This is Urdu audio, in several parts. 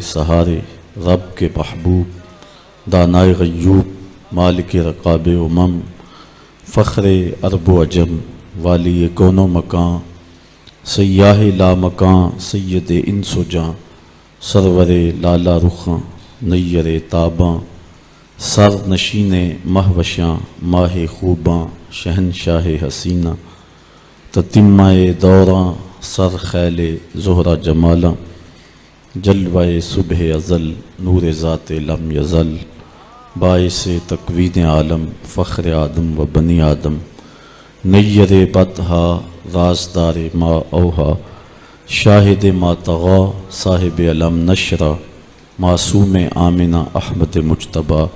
سہارے رب کے محبوب دانائے غیوب مالک رقاب امم فخر عرب و عجم والی کون و مکان سیاہ لا مکان سید انس و جاں سرور لالا رخاں نیر تاباں سر نشین مہوشاں ماہ خوباں شہنشاہ حسینہ تتمہ دوراں سر خیل زہرہ جمالاں جلوہ صبح ازل نور ذات لم یزل باعث تکوین عالم فخر آدم و بنی آدم نیر بطہا رازدار ما اوہا شاہد ما طغا صاحب علم نشرہ معصوم آمنہ احمد مجتبیٰ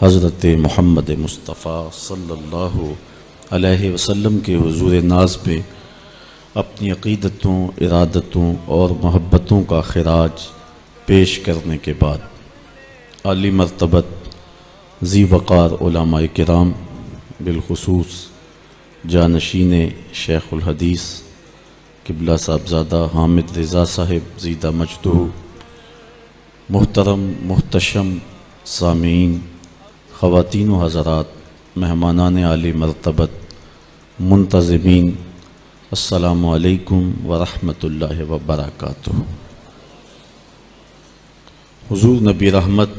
حضرت محمد مصطفیٰ صلی اللہ علیہ وسلم کے حضور ناز پہ اپنی عقیدتوں ارادتوں اور محبتوں کا خراج پیش کرنے کے بعد عالی مرتبت ذی وقار علماء کرام بالخصوص جانشین شیخ الحدیث قبلہ صاحبزادہ حامد رضا صاحب زیدہ مجدہ، محترم محتشم سامعین، خواتین و حضرات، مہمانان عالی مرتبت، منتظمین، السلام علیکم ورحمۃ اللہ وبرکاتہ۔ حضور نبی رحمت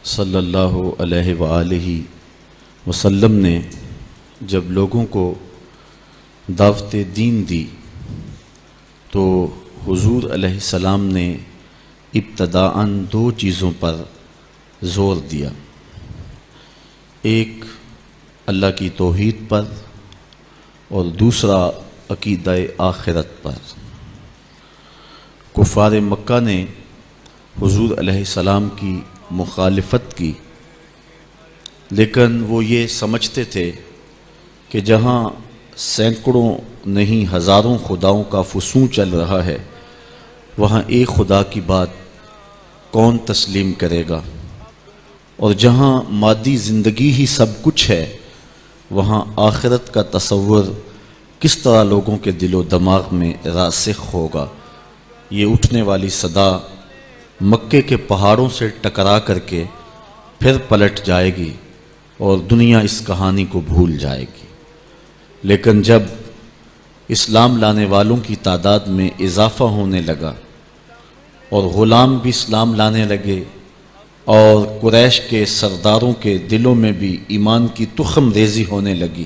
صلی اللہ علیہ وآلہ وسلم نے جب لوگوں کو دعوت دین دی تو حضور علیہ السلام نے ابتداءً دو چیزوں پر زور دیا، ایک اللہ کی توحید پر اور دوسرا عقیدہ آخرت پر۔ کفار مکہ نے حضور علیہ السلام کی مخالفت کی، لیکن وہ یہ سمجھتے تھے کہ جہاں سینکڑوں نہیں ہزاروں خداؤں کا فسوں چل رہا ہے وہاں ایک خدا کی بات کون تسلیم کرے گا، اور جہاں مادی زندگی ہی سب کچھ ہے وہاں آخرت کا تصور کس طرح لوگوں کے دل و دماغ میں راسخ ہوگا۔ یہ اٹھنے والی صدا مکے کے پہاڑوں سے ٹکرا کر کے پھر پلٹ جائے گی اور دنیا اس کہانی کو بھول جائے گی۔ لیکن جب اسلام لانے والوں کی تعداد میں اضافہ ہونے لگا اور غلام بھی اسلام لانے لگے اور قریش کے سرداروں کے دلوں میں بھی ایمان کی تخم ریزی ہونے لگی،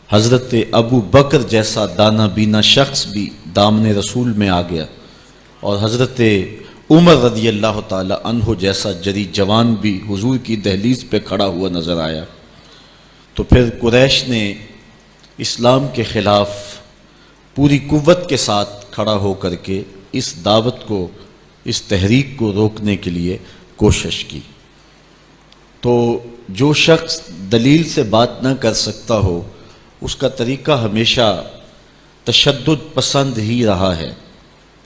حضرت ابو بکر جیسا دانا بینا شخص بھی دامن رسول میں آ گیا اور حضرت عمر رضی اللہ تعالی عنہ جیسا جری جوان بھی حضور کی دہلیز پہ کھڑا ہوا نظر آیا۔ تو پھر قریش نے اسلام کے خلاف پوری قوت کے ساتھ کھڑا ہو کر کے اس دعوت کو، اس تحریک کو روکنے کے لیے کوشش کی۔ تو جو شخص دلیل سے بات نہ کر سکتا ہو اس کا طریقہ ہمیشہ تشدد پسند ہی رہا ہے۔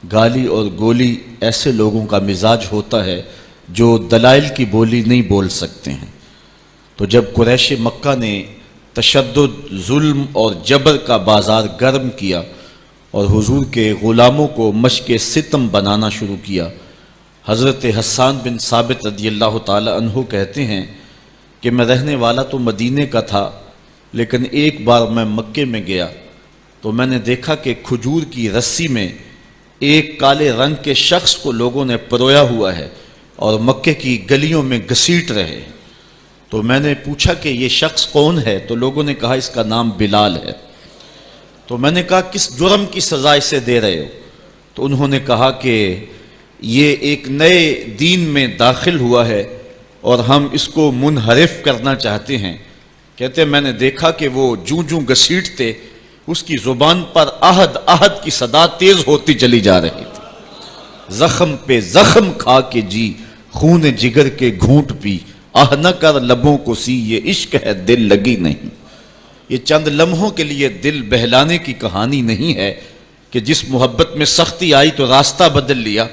گالی اور گولی ایسے لوگوں کا مزاج ہوتا ہے جو دلائل کی بولی نہیں بول سکتے ہیں۔ تو جب قریش مکہ نے تشدد، ظلم اور جبر کا بازار گرم کیا اور حضور کے غلاموں کو مشق ستم بنانا شروع کیا، حضرت حسان بن ثابت رضی اللہ تعالی عنہ کہتے ہیں کہ میں رہنے والا تو مدینے کا تھا، لیکن ایک بار میں مکے میں گیا تو میں نے دیکھا کہ کھجور کی رسی میں ایک کالے رنگ کے شخص کو لوگوں نے پرویا ہوا ہے اور مکے کی گلیوں میں گھسیٹ رہے۔ تو میں نے پوچھا کہ یہ شخص کون ہے؟ تو لوگوں نے کہا اس کا نام بلال ہے۔ تو میں نے کہا کس جرم کی سزا اسے دے رہے ہو؟ تو انہوں نے کہا کہ یہ ایک نئے دین میں داخل ہوا ہے اور ہم اس کو منحرف کرنا چاہتے ہیں۔ کہتے میں نے دیکھا کہ وہ جوں جوں گھسیٹتے اس کی زبان پر احد احد کی صدا تیز ہوتی چلی جا رہی تھی۔ زخم پہ زخم کھا کے جی، خون جگر کے گھونٹ پی، آہ نہ کر لبوں کو سی، یہ عشق ہے دل لگی نہیں۔ یہ چند لمحوں کے لیے دل بہلانے کی کہانی نہیں ہے کہ جس محبت میں سختی آئی تو راستہ بدل لیا۔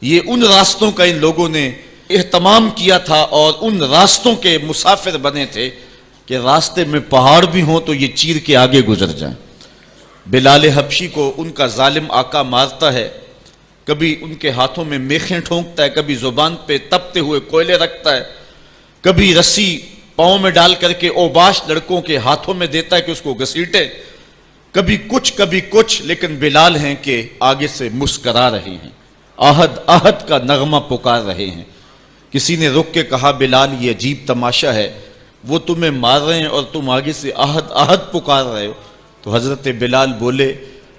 یہ ان راستوں کا ان لوگوں نے اہتمام کیا تھا اور ان راستوں کے مسافر بنے تھے کہ راستے میں پہاڑ بھی ہوں تو یہ چیر کے آگے گزر جائیں۔ بلال حبشی کو ان کا ظالم آقا مارتا ہے کبھی ان کے ہاتھوں میں میخیں ٹھونکتا ہے، کبھی زبان پہ تپتے ہوئے کوئلے رکھتا ہے، کبھی رسی پاؤں میں ڈال کر کے اوباش لڑکوں کے ہاتھوں میں دیتا ہے کہ اس کو گھسیٹے، کبھی کچھ، لیکن بلال ہیں کہ آگے سے مسکرا رہے ہیں، آہد آہد کا نغمہ پکار رہے ہیں۔ کسی نے رک کے کہا بلال یہ عجیب تماشا ہے، وہ تمہیں مار رہے ہیں اور تم آگے سے آہد آہد پکار رہے ہو۔ تو حضرت بلال بولے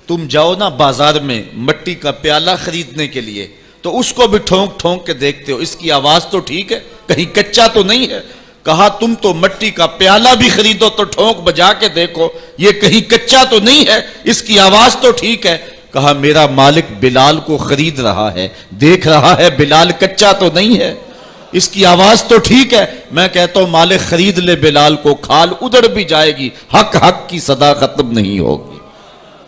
تم جاؤ نا بازار میں مٹی کا پیالہ خریدنے کے لیے، تو اس کو بھی ٹھونک ٹھونک کے دیکھتے ہو، اس کی آواز تو ٹھیک ہے، کہیں کچا تو نہیں ہے۔ کہا تم تو مٹی کا پیالہ بھی خریدو تو ٹھونک بجا کے دیکھو، یہ کہیں کچا تو نہیں ہے، اس کی آواز تو ٹھیک ہے۔ کہا میرا مالک بلال کو خرید رہا ہے، دیکھ رہا ہے بلال کچا تو نہیں ہے، اس کی آواز تو ٹھیک ہے۔ میں کہتا ہوں مالک خرید لے بلال کو، کھال ادھر بھی جائے گی، حق حق کی صدا ختم نہیں ہوگی۔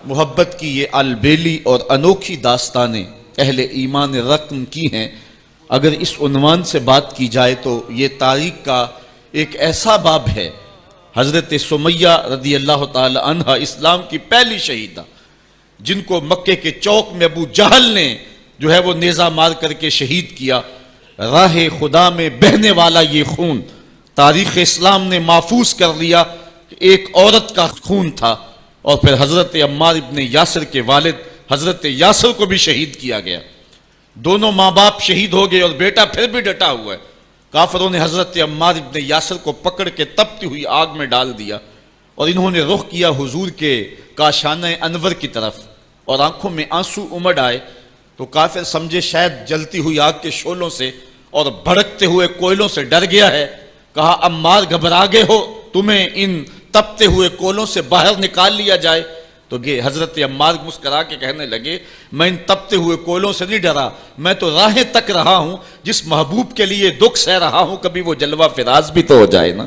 محبت کی یہ البیلی اور انوکھی داستانیں اہل ایمان رقم کی ہیں۔ اگر اس عنوان سے بات کی جائے تو یہ تاریخ کا ایک ایسا باب ہے۔ حضرت سمیہ رضی اللہ تعالی عنہ اسلام کی پہلی شہیدہ، جن کو مکے کے چوک میں ابو جہل نے جو ہے وہ نیزہ مار کر کے شہید کیا۔ راہ خدا میں بہنے والا یہ خون تاریخ اسلام نے محفوظ کر لیا کہ ایک عورت کا خون تھا۔ اور پھر حضرت عمار ابن یاسر کے والد حضرت یاسر کو بھی شہید کیا گیا، دونوں ماں باپ شہید ہو گئے اور بیٹا پھر بھی ڈٹا ہوا ہے۔ کافروں نے حضرت عمار ابن یاسر کو پکڑ کے تپتی ہوئی آگ میں ڈال دیا اور انہوں نے رخ کیا حضور کے کاشانہ انور کی طرف اور آنکھوں میں آنسو امڑ آئے تو کافر سمجھے شاید جلتی ہوئی آگ کے شعلوں سے اور بھڑکتے ہوئے کوئلوں سے ڈر گیا ہے۔ کہا عمار گھبرا گئے ہو، تمہیں ان تپتے ہوئے کولوں سے باہر نکال لیا جائے؟ تو یہ حضرت عمار مسکرا کے کہنے لگے میں ان تپتے ہوئے کولوں سے نہیں ڈرا، میں تو راہیں تک رہا ہوں، جس محبوب کے لیے دکھ سہ رہا ہوں کبھی وہ جلوہ فراز بھی تو ہو جائے نا۔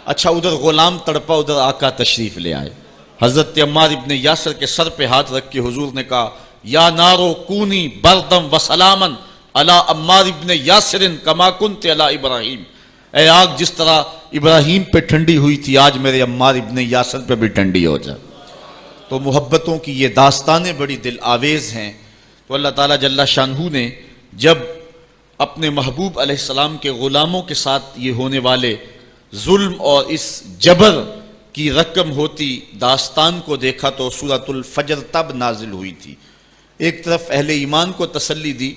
اچھا ادھر غلام تڑپا، ادھر آقا تشریف لے آئے۔ حضرت عمار ابن یاسر کے سر پہ ہاتھ رکھ کے حضور نے کہا یا نارو کونی بردم و سلامن علی عمار ابن یاسر کما کنت علی ابراہیم، اے آگ جس طرح ابراہیم پہ ٹھنڈی ہوئی تھی آج میرے عمار ابن یاسر پہ بھی ٹھنڈی ہو جائے۔ تو محبتوں کی یہ داستانیں بڑی دل آویز ہیں۔ تو اللہ تعالیٰ جل شانہ نے جب اپنے محبوب علیہ السلام کے غلاموں کے ساتھ یہ ہونے والے ظلم اور اس جبر کی رقم ہوتی داستان کو دیکھا تو سورۃ الفجر تب نازل ہوئی تھی۔ ایک طرف اہل ایمان کو تسلی دی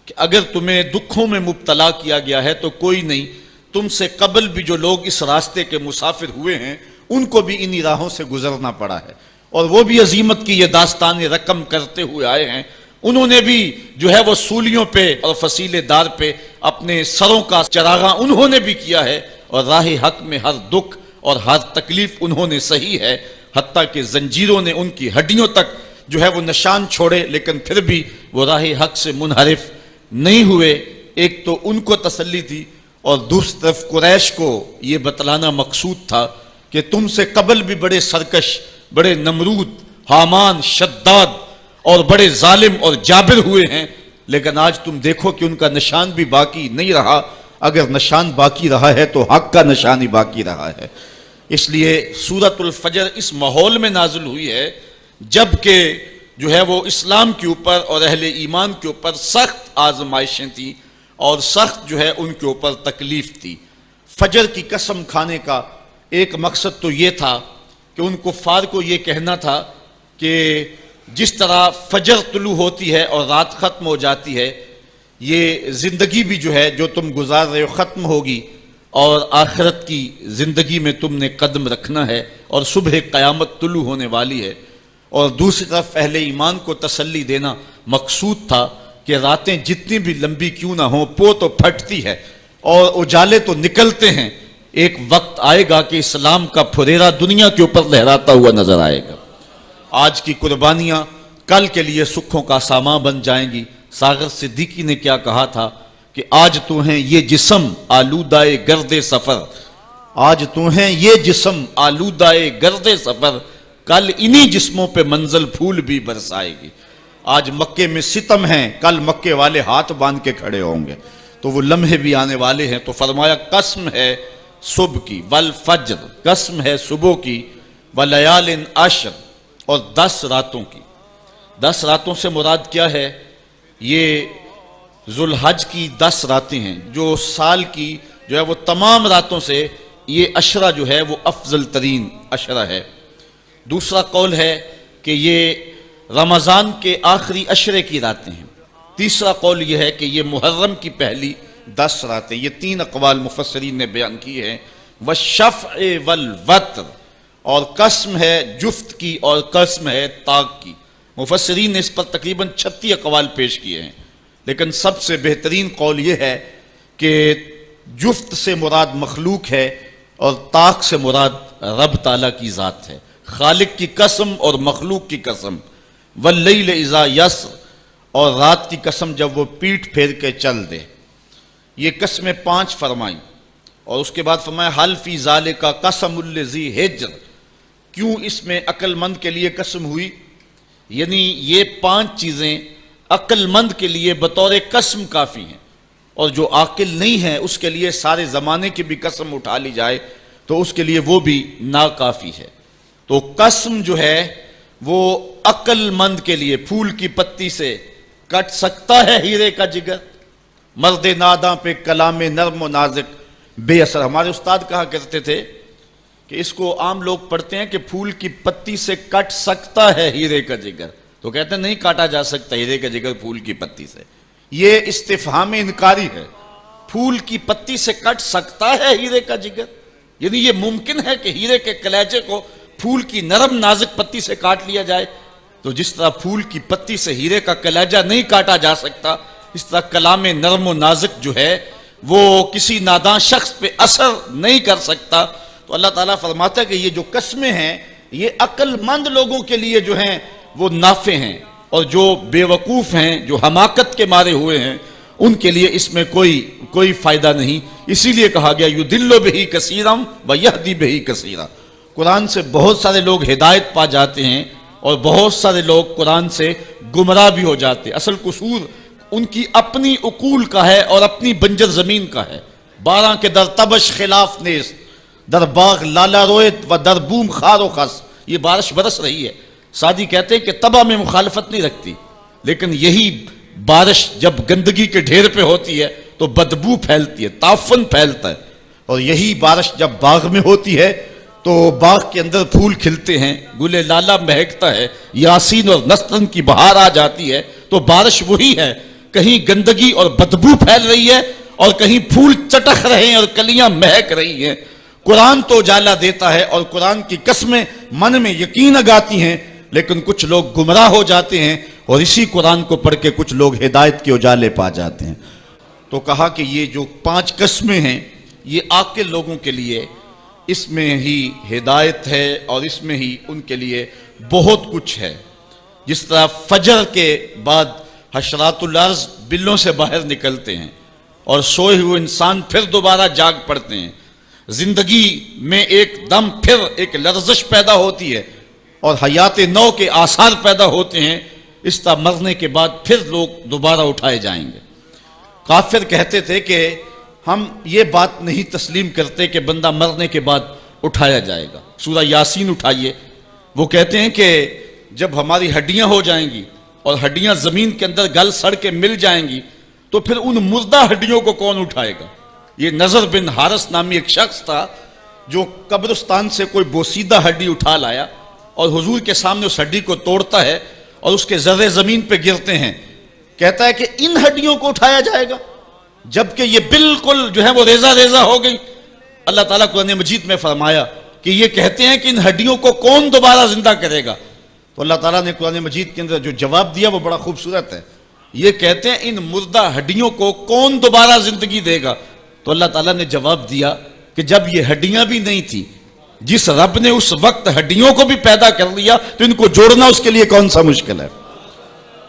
کہ اگر تمہیں دکھوں میں مبتلا کیا گیا ہے تو کوئی نہیں، تم سے قبل بھی جو لوگ اس راستے کے مسافر ہوئے ہیں ان کو بھی انہی راہوں سے گزرنا پڑا ہے اور وہ بھی عظیمت کی یہ داستان رقم کرتے ہوئے آئے ہیں۔ انہوں نے بھی جو ہے وہ سولیوں پہ اور فصیلے دار پہ اپنے سروں کا چراغاں انہوں نے بھی کیا ہے اور راہ حق میں ہر دکھ اور ہر تکلیف انہوں نے سہی ہے، حتیٰ کہ زنجیروں نے ان کی ہڈیوں تک جو ہے وہ نشان چھوڑے لیکن پھر بھی وہ راہ حق سے منحرف نہیں ہوئے۔ ایک تو ان کو تسلی دی اور دوسری طرف قریش کو یہ بتلانا مقصود تھا کہ تم سے قبل بھی بڑے سرکش، بڑے نمرود، حامان، شداد اور بڑے ظالم اور جابر ہوئے ہیں، لیکن آج تم دیکھو کہ ان کا نشان بھی باقی نہیں رہا۔ اگر نشان باقی رہا ہے تو حق کا نشان ہی باقی رہا ہے۔ اس لیے سورۃ الفجر اس ماحول میں نازل ہوئی ہے جب کہ جو ہے وہ اسلام کے اوپر اور اہل ایمان کے اوپر سخت آزمائشیں تھیں اور سخت جو ہے ان کے اوپر تکلیف تھی۔ فجر کی قسم کھانے کا ایک مقصد تو یہ تھا کہ ان کفار کو یہ کہنا تھا کہ جس طرح فجر طلوع ہوتی ہے اور رات ختم ہو جاتی ہے، یہ زندگی بھی جو ہے جو تم گزار رہے ہو ختم ہوگی اور آخرت کی زندگی میں تم نے قدم رکھنا ہے اور صبح قیامت طلوع ہونے والی ہے۔ اور دوسری طرف اہل ایمان کو تسلی دینا مقصود تھا کہ راتیں جتنی بھی لمبی کیوں نہ ہوں پو تو پھٹتی ہے اور اجالے تو نکلتے ہیں، ایک وقت آئے گا کہ اسلام کا پھریرا دنیا کے اوپر لہراتا ہوا نظر آئے گا۔ آج کی قربانیاں کل کے لیے سکھوں کا سامان بن جائیں گی۔ ساغر صدیقی نے کیا کہا تھا کہ آج تو ہیں یہ جسم آلودہ گرد سفر، آج تو ہیں یہ جسم آلودہ گرد سفر، کل انہی جسموں پہ منزل پھول بھی برسائے گی۔ آج مکے میں ستم ہیں، کل مکے والے ہاتھ باندھ کے کھڑے ہوں گے، تو وہ لمحے بھی آنے والے ہیں۔ تو فرمایا قسم ہے صبح کی والفجر، قسم ہے صبح کی، ولیال عشر، اور 10 راتوں کی۔ 10 راتوں سے مراد کیا ہے یہ ذوالحج کی 10 راتیں ہیں جو سال کی جو ہے وہ تمام راتوں سے یہ عشرہ جو ہے وہ افضل ترین عشرہ ہے۔ دوسرا قول ہے کہ یہ رمضان کے آخری عشرے کی راتیں ہیں۔ تیسرا قول یہ ہے کہ یہ محرم کی پہلی 10 راتیں۔ یہ 3 اقوال مفسرین نے بیان کیے ہیں۔ والشفع والوتر، اور قسم ہے جفت کی اور قسم ہے طاق کی۔ مفسرین نے اس پر تقریباً 36 اقوال پیش کیے ہیں، لیکن سب سے بہترین قول یہ ہے کہ جفت سے مراد مخلوق ہے اور طاق سے مراد رب تعالیٰ کی ذات ہے۔ خالق کی قسم اور مخلوق کی قسم۔ واللیل اذا یسر، اور رات کی قسم جب وہ پیٹھ پھیر کے چل دے۔ یہ قسمیں 5 فرمائیں، اور اس کے بعد فرمایا حل فی ذالک قسم الذی حجر، کیوں اس میں عقل مند کے لیے قسم ہوئی؟ یعنی یہ 5 چیزیں عقل مند کے لیے بطور قسم کافی ہیں، اور جو عاقل نہیں ہے اس کے لیے سارے زمانے کی بھی قسم اٹھا لی جائے تو اس کے لیے وہ بھی ناکافی ہے۔ تو قسم جو ہے وہ عقل مند کے لیے پھول کی پتی سے کٹ سکتا ہے ہیرے کا جگر، مرد ناداں پہ کلام نرم و نازک بے اثر۔ ہمارے استاد کہا کرتے تھے کہ اس کو عام لوگ پڑھتے ہیں کہ پھول کی پتی سے کٹ سکتا ہے ہیرے کا جگر، تو کہتے ہیں نہیں کاٹا جا سکتا ہیرے کا جگر پھول کی پتی سے۔ یہ استفہام انکاری ہے۔ پھول کی پتی سے کٹ سکتا ہے ہیرے کا جگر، یعنی یہ ممکن ہے کہ ہیرے کے کلیجے کو پھول کی نرم نازک پتی سے کاٹ لیا جائے؟ تو جس طرح پھول کی پتی سے ہیرے کا کلیجہ نہیں کاٹا جا سکتا، اس طرح کلام نرم و نازک جو ہے وہ کسی نادان شخص پہ اثر نہیں کر سکتا۔ تو اللہ تعالیٰ فرماتا ہے کہ یہ جو قسمیں ہیں یہ عقل مند لوگوں کے لیے جو ہیں وہ نافع ہیں، اور جو بے وقوف ہیں، جو حماقت کے مارے ہوئے ہیں، ان کے لیے اس میں کوئی فائدہ نہیں۔ اسی لیے کہا گیا یُضِلُّ بِهِ کثیرا وَيَهْدِي بِهِ کثیرا۔ قرآن سے بہت سارے لوگ ہدایت پا جاتے ہیں اور بہت سارے لوگ قرآن سے گمراہ بھی ہو جاتے ہیں۔ اصل قصور ان کی اپنی عقول کا ہے اور اپنی بنجر زمین کا ہے۔ 12 کے در تبش خلاف نیست، در باغ لالا رویت و در بوم خار و خس۔ یہ بارش برس رہی ہے، سعدی کہتے ہیں کہ تباہ میں مخالفت نہیں رکھتی، لیکن یہی بارش جب گندگی کے ڈھیر پہ ہوتی ہے تو بدبو پھیلتی ہے، تعفن پھیلتا ہے، اور یہی بارش جب باغ میں ہوتی ہے تو باغ کے اندر پھول کھلتے ہیں، گل لالا مہکتا ہے، یاسین اور نسترن کی بہار آ جاتی ہے۔ تو بارش وہی ہے، کہیں گندگی اور بدبو پھیل رہی ہے اور کہیں پھول چٹک رہے ہیں اور کلیاں مہک رہی ہیں۔ قرآن تو اجالا دیتا ہے اور قرآن کی قسمیں من میں یقین اگاتی ہیں، لیکن کچھ لوگ گمراہ ہو جاتے ہیں اور اسی قرآن کو پڑھ کے کچھ لوگ ہدایت کے اجالے پا جاتے ہیں۔ تو کہا کہ یہ جو 5 قسمیں ہیں یہ عاقل لوگوں کے لیے اس میں ہی ہدایت ہے اور اس میں ہی ان کے لیے بہت کچھ ہے۔ جس طرح فجر کے بعد حشرات الارض بلوں سے باہر نکلتے ہیں اور سوئے ہوئے انسان پھر دوبارہ جاگ پڑتے ہیں، زندگی میں ایک دم پھر ایک لرزش پیدا ہوتی ہے اور حیات نو کے آثار پیدا ہوتے ہیں، اس طرح مرنے کے بعد پھر لوگ دوبارہ اٹھائے جائیں گے۔ کافر کہتے تھے کہ ہم یہ بات نہیں تسلیم کرتے کہ بندہ مرنے کے بعد اٹھایا جائے گا۔ سورہ یاسین اٹھائیے، وہ کہتے ہیں کہ جب ہماری ہڈیاں ہو جائیں گی اور ہڈیاں زمین کے اندر گل سڑ کے مل جائیں گی تو پھر ان مردہ ہڈیوں کو کون اٹھائے گا؟ یہ نضر بن حارث نامی ایک شخص تھا جو قبرستان سے کوئی بوسیدہ ہڈی اٹھا لایا اور حضور کے سامنے اس ہڈی کو توڑتا ہے اور اس کے ذرے زمین پہ گرتے ہیں، کہتا ہے کہ ان ہڈیوں کو اٹھایا جائے گا جبکہ یہ بالکل جو ہے وہ ریزہ ریزہ ہو گئی۔ اللہ تعالیٰ قرآن مجید میں فرمایا کہ یہ کہتے ہیں کہ ان ہڈیوں کو کون دوبارہ زندہ کرے گا؟ تو اللہ تعالیٰ نے قرآن مجید کے اندر جو جواب دیا وہ بڑا خوبصورت ہے۔ یہ کہتے ہیں ان مردہ ہڈیوں کو کون دوبارہ زندگی دے گا؟ تو اللہ تعالیٰ نے جواب دیا کہ جب یہ ہڈیاں بھی نہیں تھی، جس رب نے اس وقت ہڈیوں کو بھی پیدا کر لیا تو ان کو جوڑنا اس کے لیے کون سا مشکل ہے؟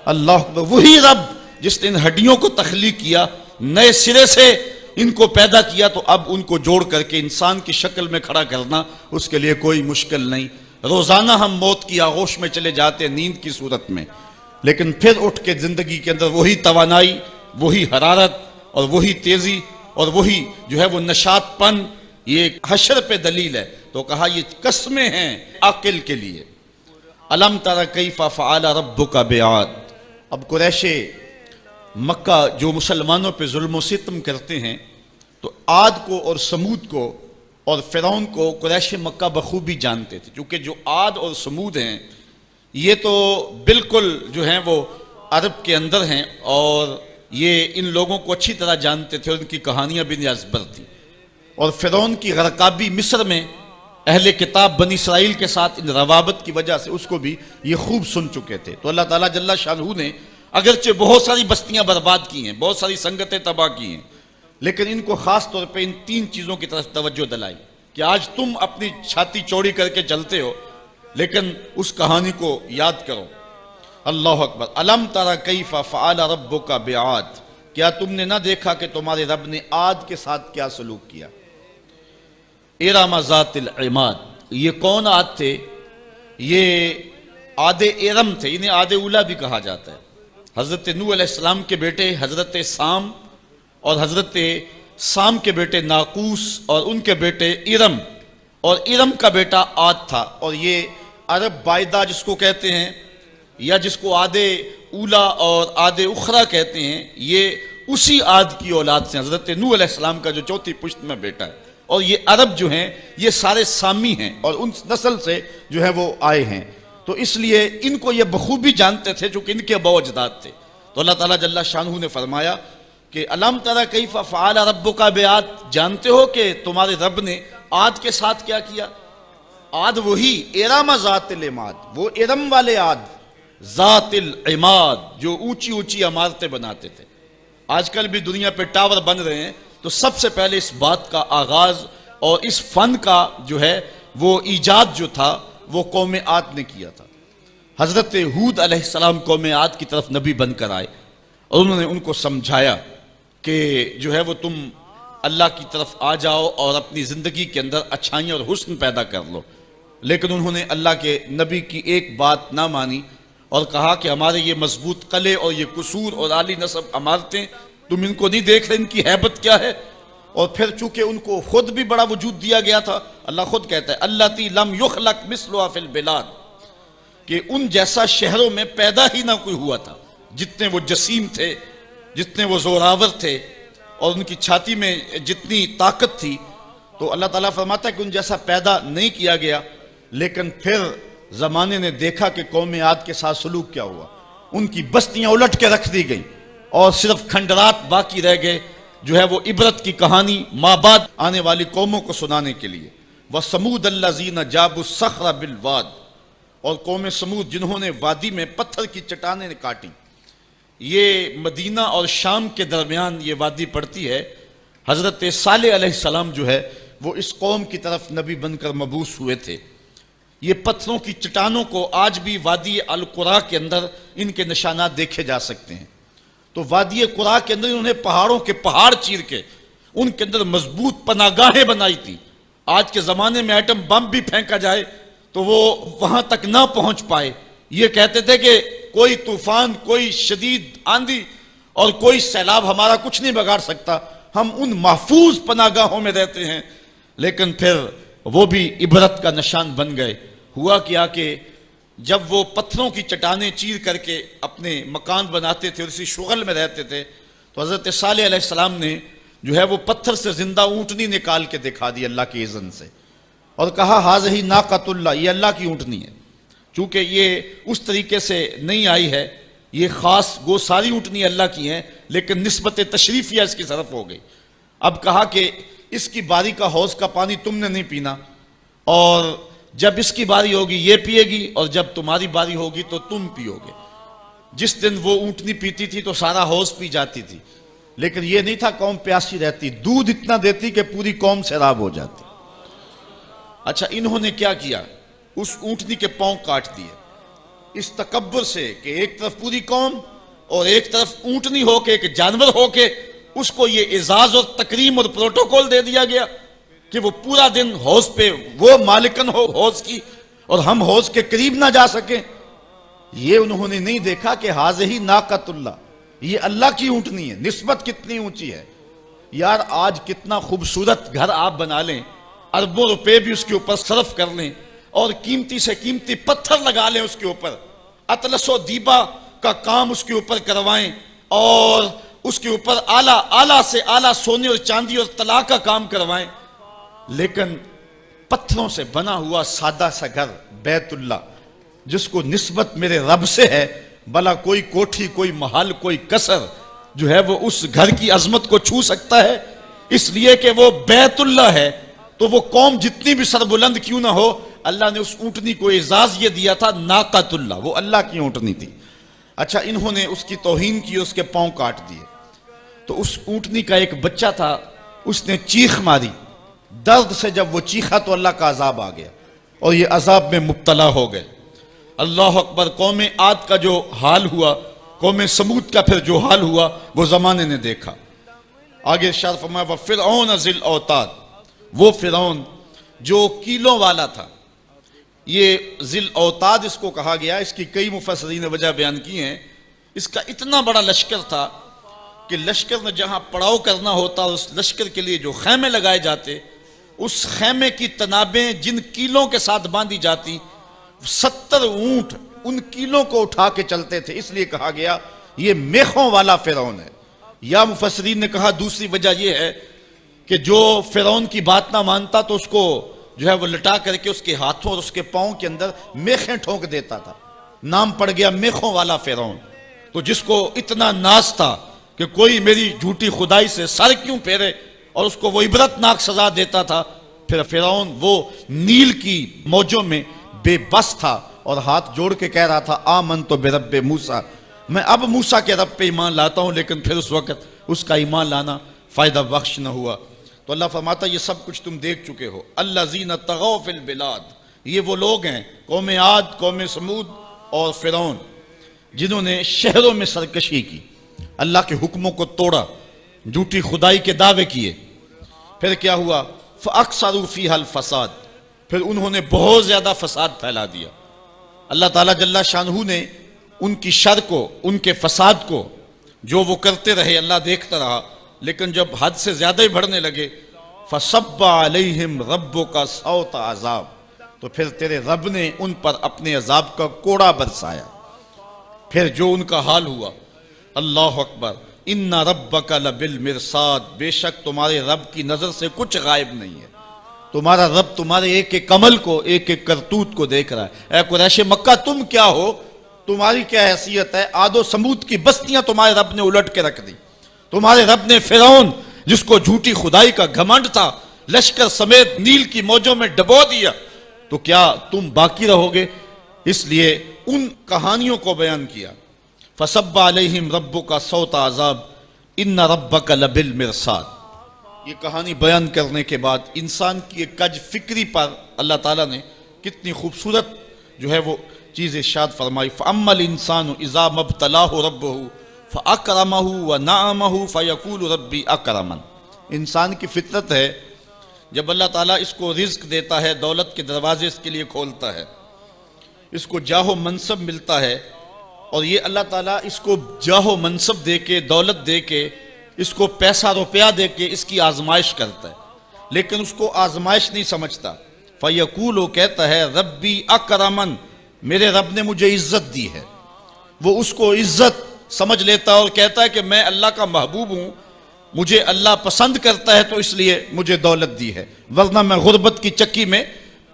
اللہ وہی رب جس نے ان ہڈیوں کو تخلیق کیا، نئے سرے سے ان کو پیدا کیا، تو اب ان کو جوڑ کر کے انسان کی شکل میں کھڑا کرنا اس کے لیے کوئی مشکل نہیں۔ روزانہ ہم موت کی آغوش میں چلے جاتے ہیں نیند کی صورت میں، لیکن پھر اٹھ کے زندگی کے اندر وہی توانائی، وہی حرارت اور وہی تیزی اور وہی جو ہے وہ نشاط پن، یہ حشر پہ دلیل ہے۔ تو کہا یہ قسمیں ہیں عاقل کے لیے۔ الم تر کیف فعل ربک بعاد۔ اب قریش مکہ جو مسلمانوں پہ ظلم و ستم کرتے ہیں، تو عاد کو اور سمود کو اور فرعون کو قریش مکہ بخوبی جانتے تھے، کیونکہ جو عاد اور سمود ہیں یہ تو بالکل جو ہیں وہ عرب کے اندر ہیں، اور یہ ان لوگوں کو اچھی طرح جانتے تھے اور ان کی کہانیاں بھی ازبر تھیں، اور فرعون کی غرقابی مصر میں اہل کتاب بنی اسرائیل کے ساتھ ان روابط کی وجہ سے اس کو بھی یہ خوب سن چکے تھے۔ تو اللہ تعالیٰ جل شانہ نے اگرچہ بہت ساری بستیاں برباد کی ہیں، بہت ساری سنگتیں تباہ کی ہیں، لیکن ان کو خاص طور پہ ان 3 چیزوں کی طرف توجہ دلائی کہ آج تم اپنی چھاتی چوڑی کر کے چلتے ہو، لیکن اس کہانی کو یاد کرو۔ اللہ اکبر۔ الم تر کیف فعل ربک بعاد، کیا تم نے نہ دیکھا کہ تمہارے رب نے عاد کے ساتھ کیا سلوک کیا؟ ارم ذات العماد، یہ کون عاد تھے؟ یہ عاد ارم تھے، انہیں عاد اولا بھی کہا جاتا ہے۔ حضرت نوح علیہ السلام کے بیٹے حضرت سام اور حضرت سام کے بیٹے ناقوس اور ان کے بیٹے ارم، اور ارم کا بیٹا عاد تھا، اور یہ عرب بائدہ جس کو کہتے ہیں یا جس کو عاد اولا اور عاد اخرى کہتے ہیں، یہ اسی عاد کی اولاد سے حضرت نوح علیہ السلام کا جو چوتھی پشت میں بیٹا ہے، اور یہ عرب جو ہیں یہ سارے سامی ہیں اور ان نسل سے جو ہے وہ آئے ہیں، تو اس لیے ان کو یہ بخوبی جانتے تھے چونکہ ان کے اباء و اجداد تھے۔ تو اللہ تعالیٰ جل شانہ نے فرمایا کہ الم تر کیف فعل ربک بعاد، جانتے ہو کہ تمہارے رب نے عاد کے ساتھ کیا کیا؟ عاد وہی ارم ذات العماد، وہ ارم والے عاد، ذات العماد جو اونچی اونچی عمارتیں بناتے تھے۔ آج کل بھی دنیا پہ ٹاور بن رہے ہیں، تو سب سے پہلے اس بات کا آغاز اور اس فن کا جو ہے وہ ایجاد جو تھا وہ قوم عاد نے کیا تھا۔ حضرت ہود علیہ السلام قوم عاد کی طرف نبی بن کر آئے اور انہوں نے ان کو سمجھایا کہ جو ہے وہ تم اللہ کی طرف آ جاؤ اور اپنی زندگی کے اندر اچھائیاں اور حسن پیدا کر لو، لیکن انہوں نے اللہ کے نبی کی ایک بات نہ مانی اور کہا کہ ہمارے یہ مضبوط قلعے اور یہ قصور اور عالی نصب عمارتیں تم ان کو نہیں دیکھ رہے، ان کی ہیبت کیا ہے؟ اور پھر چونکہ ان کو خود بھی بڑا وجود دیا گیا تھا، اللہ خود کہتا ہے اللاتی لم یخلق مثلها فی البلاد، کہ ان جیسا شہروں میں پیدا ہی نہ کوئی ہوا تھا، جتنے وہ جسیم تھے، جتنے وہ زوراور تھے اور ان کی چھاتی میں جتنی طاقت تھی، تو اللہ تعالیٰ فرماتا ہے کہ ان جیسا پیدا نہیں کیا گیا۔ لیکن پھر زمانے نے دیکھا کہ قوم عاد کے ساتھ سلوک کیا ہوا، ان کی بستیاں الٹ کے رکھ دی گئیں اور صرف کھنڈرات باقی رہ گئے، جو ہے وہ عبرت کی کہانی ماں بعد آنے والی قوموں کو سنانے کے لیے۔ وَثَمُودَ الَّذِينَ جَابُوا الصَّخْرَ بِالْوَادِ، اور قوم سمود جنہوں نے وادی میں پتھر کی چٹانیں کاٹی۔ یہ مدینہ اور شام کے درمیان یہ وادی پڑتی ہے۔ حضرت صالح علیہ السلام جو ہے وہ اس قوم کی طرف نبی بن کر مبعوث ہوئے تھے۔ یہ پتھروں کی چٹانوں کو آج بھی وادی القرا کے اندر ان کے نشانات دیکھے جا سکتے ہیں۔ تو وادی قرا کے اندر انہوں نے پہاڑوں کے پہاڑ چیر کے ان کے اندر مضبوط پناہ گاہیں بنائی تھی۔ آج کے زمانے میں ایٹم بم بھی پھینکا جائے تو وہ وہاں تک نہ پہنچ پائے۔ یہ کہتے تھے کہ کوئی طوفان، کوئی شدید آندھی اور کوئی سیلاب ہمارا کچھ نہیں بگاڑ سکتا، ہم ان محفوظ پناہ گاہوں میں رہتے ہیں۔ لیکن پھر وہ بھی عبرت کا نشان بن گئے۔ ہوا کیا کہ جب وہ پتھروں کی چٹانیں چیر کر کے اپنے مکان بناتے تھے اور اسی شغل میں رہتے تھے، تو حضرت صالح علیہ السلام نے جو ہے وہ پتھر سے زندہ اونٹنی نکال کے دکھا دی اللہ کی اذن سے، اور کہا ہاذہ ناقۃ اللہ، یہ اللہ کی اونٹنی ہے۔ چونکہ یہ اس طریقے سے نہیں آئی ہے، یہ خاص گو ساری اونٹنی اللہ کی ہیں، لیکن نسبت تشریفیہ اس کی طرف ہو گئی۔ اب کہا کہ اس کی باری کا حوض کا پانی تم نے نہیں پینا، اور جب اس کی باری ہوگی یہ پیے گی، اور جب تمہاری باری ہوگی تو تم پیو گے۔ جس دن وہ اونٹنی پیتی تھی تو سارا حوض پی جاتی تھی، لیکن یہ نہیں تھا قوم پیاسی رہتی، دودھ اتنا دیتی کہ پوری قوم سیراب ہو جاتی۔ اچھا، انہوں نے کیا کیا؟ اس اونٹنی کے پاؤں کاٹ دیے، اس تکبر سے کہ ایک طرف پوری قوم اور ایک طرف اونٹنی ہو کے ایک جانور ہو کے اس کو یہ اعزاز اور تکریم اور پروٹوکول دے دیا گیا کہ وہ پورا دن حوض پہ وہ مالکن ہو حوض کی اور ہم حوض کے قریب نہ جا سکیں۔ یہ انہوں نے نہیں دیکھا کہ ہاذہ ناقۃ اللہ، یہ اللہ کی اونٹنی ہے، نسبت کتنی اونچی ہے۔ یار آج کتنا خوبصورت گھر آپ بنا لیں، اربوں روپے بھی اس کے اوپر صرف کر لیں اور قیمتی سے قیمتی پتھر لگا لیں اس کے اوپر، اطلس و دیبا کا کام اس کے اوپر کروائیں اور اس کے اوپر اعلیٰ سے اعلیٰ سونے اور چاندی اور طلا کا کام کروائیں، لیکن پتھروں سے بنا ہوا سادہ سا گھر بیت اللہ جس کو نسبت میرے رب سے ہے، بھلا کوئی کوٹھی، کوئی محل، کوئی قصر جو ہے وہ اس گھر کی عظمت کو چھو سکتا ہے؟ اس لیے کہ وہ بیت اللہ ہے، تو وہ قوم جتنی بھی سربلند کیوں نہ ہو، اللہ نے اس اونٹنی کو اعزاز یہ دیا تھا ناقۃ اللہ، وہ اللہ کی اونٹنی تھی۔ اچھا، انہوں نے اس کی توہین کی، اس کے پاؤں کاٹ دیے، تو اس اونٹنی کا ایک بچہ تھا، اس نے چیخ ماری، درد سے جب وہ چیخا تو اللہ کا عذاب آ گیا اور یہ عذاب میں مبتلا ہو گئے۔ اللہ اکبر، قوم عاد کا جو حال ہوا، قوم سمود کا پھر جو حال ہوا، وہ زمانے نے دیکھا۔ آگے ارشاد فرمایا وَفِرْعَوْنَ ذِی الْأَوْتَادِ، وہ فرعون جو کیلوں والا تھا۔ یہ ذی الاوتاد اس کو کہا گیا، اس کی کئی مفسرین نے وجہ بیان کی ہیں۔ اس کا اتنا بڑا لشکر تھا کہ لشکر میں جہاں پڑاؤ کرنا ہوتا، اس لشکر کے لیے جو خیمے لگائے جاتے، اس خیمے کی تنابیں جن کیلوں کے ساتھ باندھی جاتی، 70 اونٹ ان کیلوں کو اٹھا کے چلتے تھے، اس لیے کہا گیا یہ میخوں والا فرعون ہے۔ یا مفسرین نے کہا دوسری وجہ یہ ہے کہ جو فرعون کی بات نہ مانتا تو اس کو جو ہے وہ لٹا کر کے اس کے ہاتھوں اور اس کے پاؤں کے اندر میخیں ٹھونک دیتا تھا، نام پڑ گیا میخوں والا فرعون۔ تو جس کو اتنا ناز تھا کہ کوئی میری جھوٹی خدائی سے سر کیوں پھیرے، اور اس کو وہ عبرتناک سزا دیتا تھا، پھر فرعون وہ نیل کی موجوں میں بے بس تھا اور ہاتھ جوڑ کے کہہ رہا تھا آمنت برب موسیٰ، میں اب موسیٰ کے رب پہ ایمان لاتا ہوں، لیکن پھر اس وقت اس کا ایمان لانا فائدہ بخش نہ ہوا۔ تو اللہ فرماتا یہ سب کچھ تم دیکھ چکے ہو۔ الذین طغوا فی البلاد، یہ وہ لوگ ہیں قوم عاد، قوم سمود اور فرعون جنہوں نے شہروں میں سرکشی کی، اللہ کے حکموں کو توڑا، جھوٹی خدائی کے دعوے کیے۔ پھر کیا ہوا؟ فَأَكْثَرُوا فِيهَا الْفَسَادِ، پھر انہوں نے بہت زیادہ فساد پھیلا دیا۔ اللہ تعالیٰ جل شانہ نے ان کی شر کو، ان کے فساد کو جو وہ کرتے رہے، اللہ دیکھتا رہا، لیکن جب حد سے زیادہ ہی بڑھنے لگے فَصَبَّ عَلَيْهِمْ رَبُّكَ صَوْتَ عذاب، تو پھر تیرے رب نے ان پر اپنے عذاب کا کوڑا برسایا۔ پھر جو ان کا حال ہوا، اللہ اکبر، اِنَّ رَبَّكَ لَبِالْمِرْصَادِ، بے شک تمہارے رب کی نظر سے کچھ غائب نہیں ہے، تمہارا رب تمہارے ایک ایک عمل کو، ایک ایک کرتوت کو دیکھ رہا ہے۔ اے قریش مکہ تم کیا ہو، تمہاری کیا حیثیت ہے؟ عاد و سمود کی بستیاں تمہارے رب نے الٹ کے رکھ دی، تمہارے رب نے فرعون جس کو جھوٹی خدائی کا گھمنڈ تھا لشکر سمیت نیل کی موجوں میں ڈبو دیا، تو کیا تم باقی رہو گے؟ اس لیے ان کہانیوں کو بیان کیا۔ فَصَبَّ عَلَيْهِمْ رَبُّكَ صَوْتَ عذاب إِنَّ رَبَّكَ لَبِالْمِرْصَادِ۔ یہ کہانی بیان کرنے کے بعد انسان کی ایک کج فکری پر اللہ تعالیٰ نے کتنی خوبصورت جو ہے وہ چیز ارشاد فرمائی۔ فَأَمَّا الْإِنسَانُ إِذَا مَا ابْتَلَاهُ رَبُّهُ فَأَكْرَمَهُ وَنَعَمَهُ فَيَقُولُ رَبِّي أَكْرَمَنِ۔ انسان کی فطرت ہے جب اللہ تعالیٰ اس کو رزق دیتا ہے، دولت کے دروازے اس کے لیے کھولتا ہے، اس کو جاہ و منصب ملتا ہے، اور یہ اللہ تعالیٰ اس کو جاہ و منصب دے کے، دولت دے کے، اس کو پیسہ روپیہ دے کے اس کی آزمائش کرتا ہے، لیکن اس کو آزمائش نہیں سمجھتا۔ فَيَقُولُ، وہ کہتا ہے ربی اکرمن، میرے رب نے مجھے عزت دی ہے، وہ اس کو عزت سمجھ لیتا ہے اور کہتا ہے کہ میں اللہ کا محبوب ہوں، مجھے اللہ پسند کرتا ہے تو اس لیے مجھے دولت دی ہے، ورنہ میں غربت کی چکی میں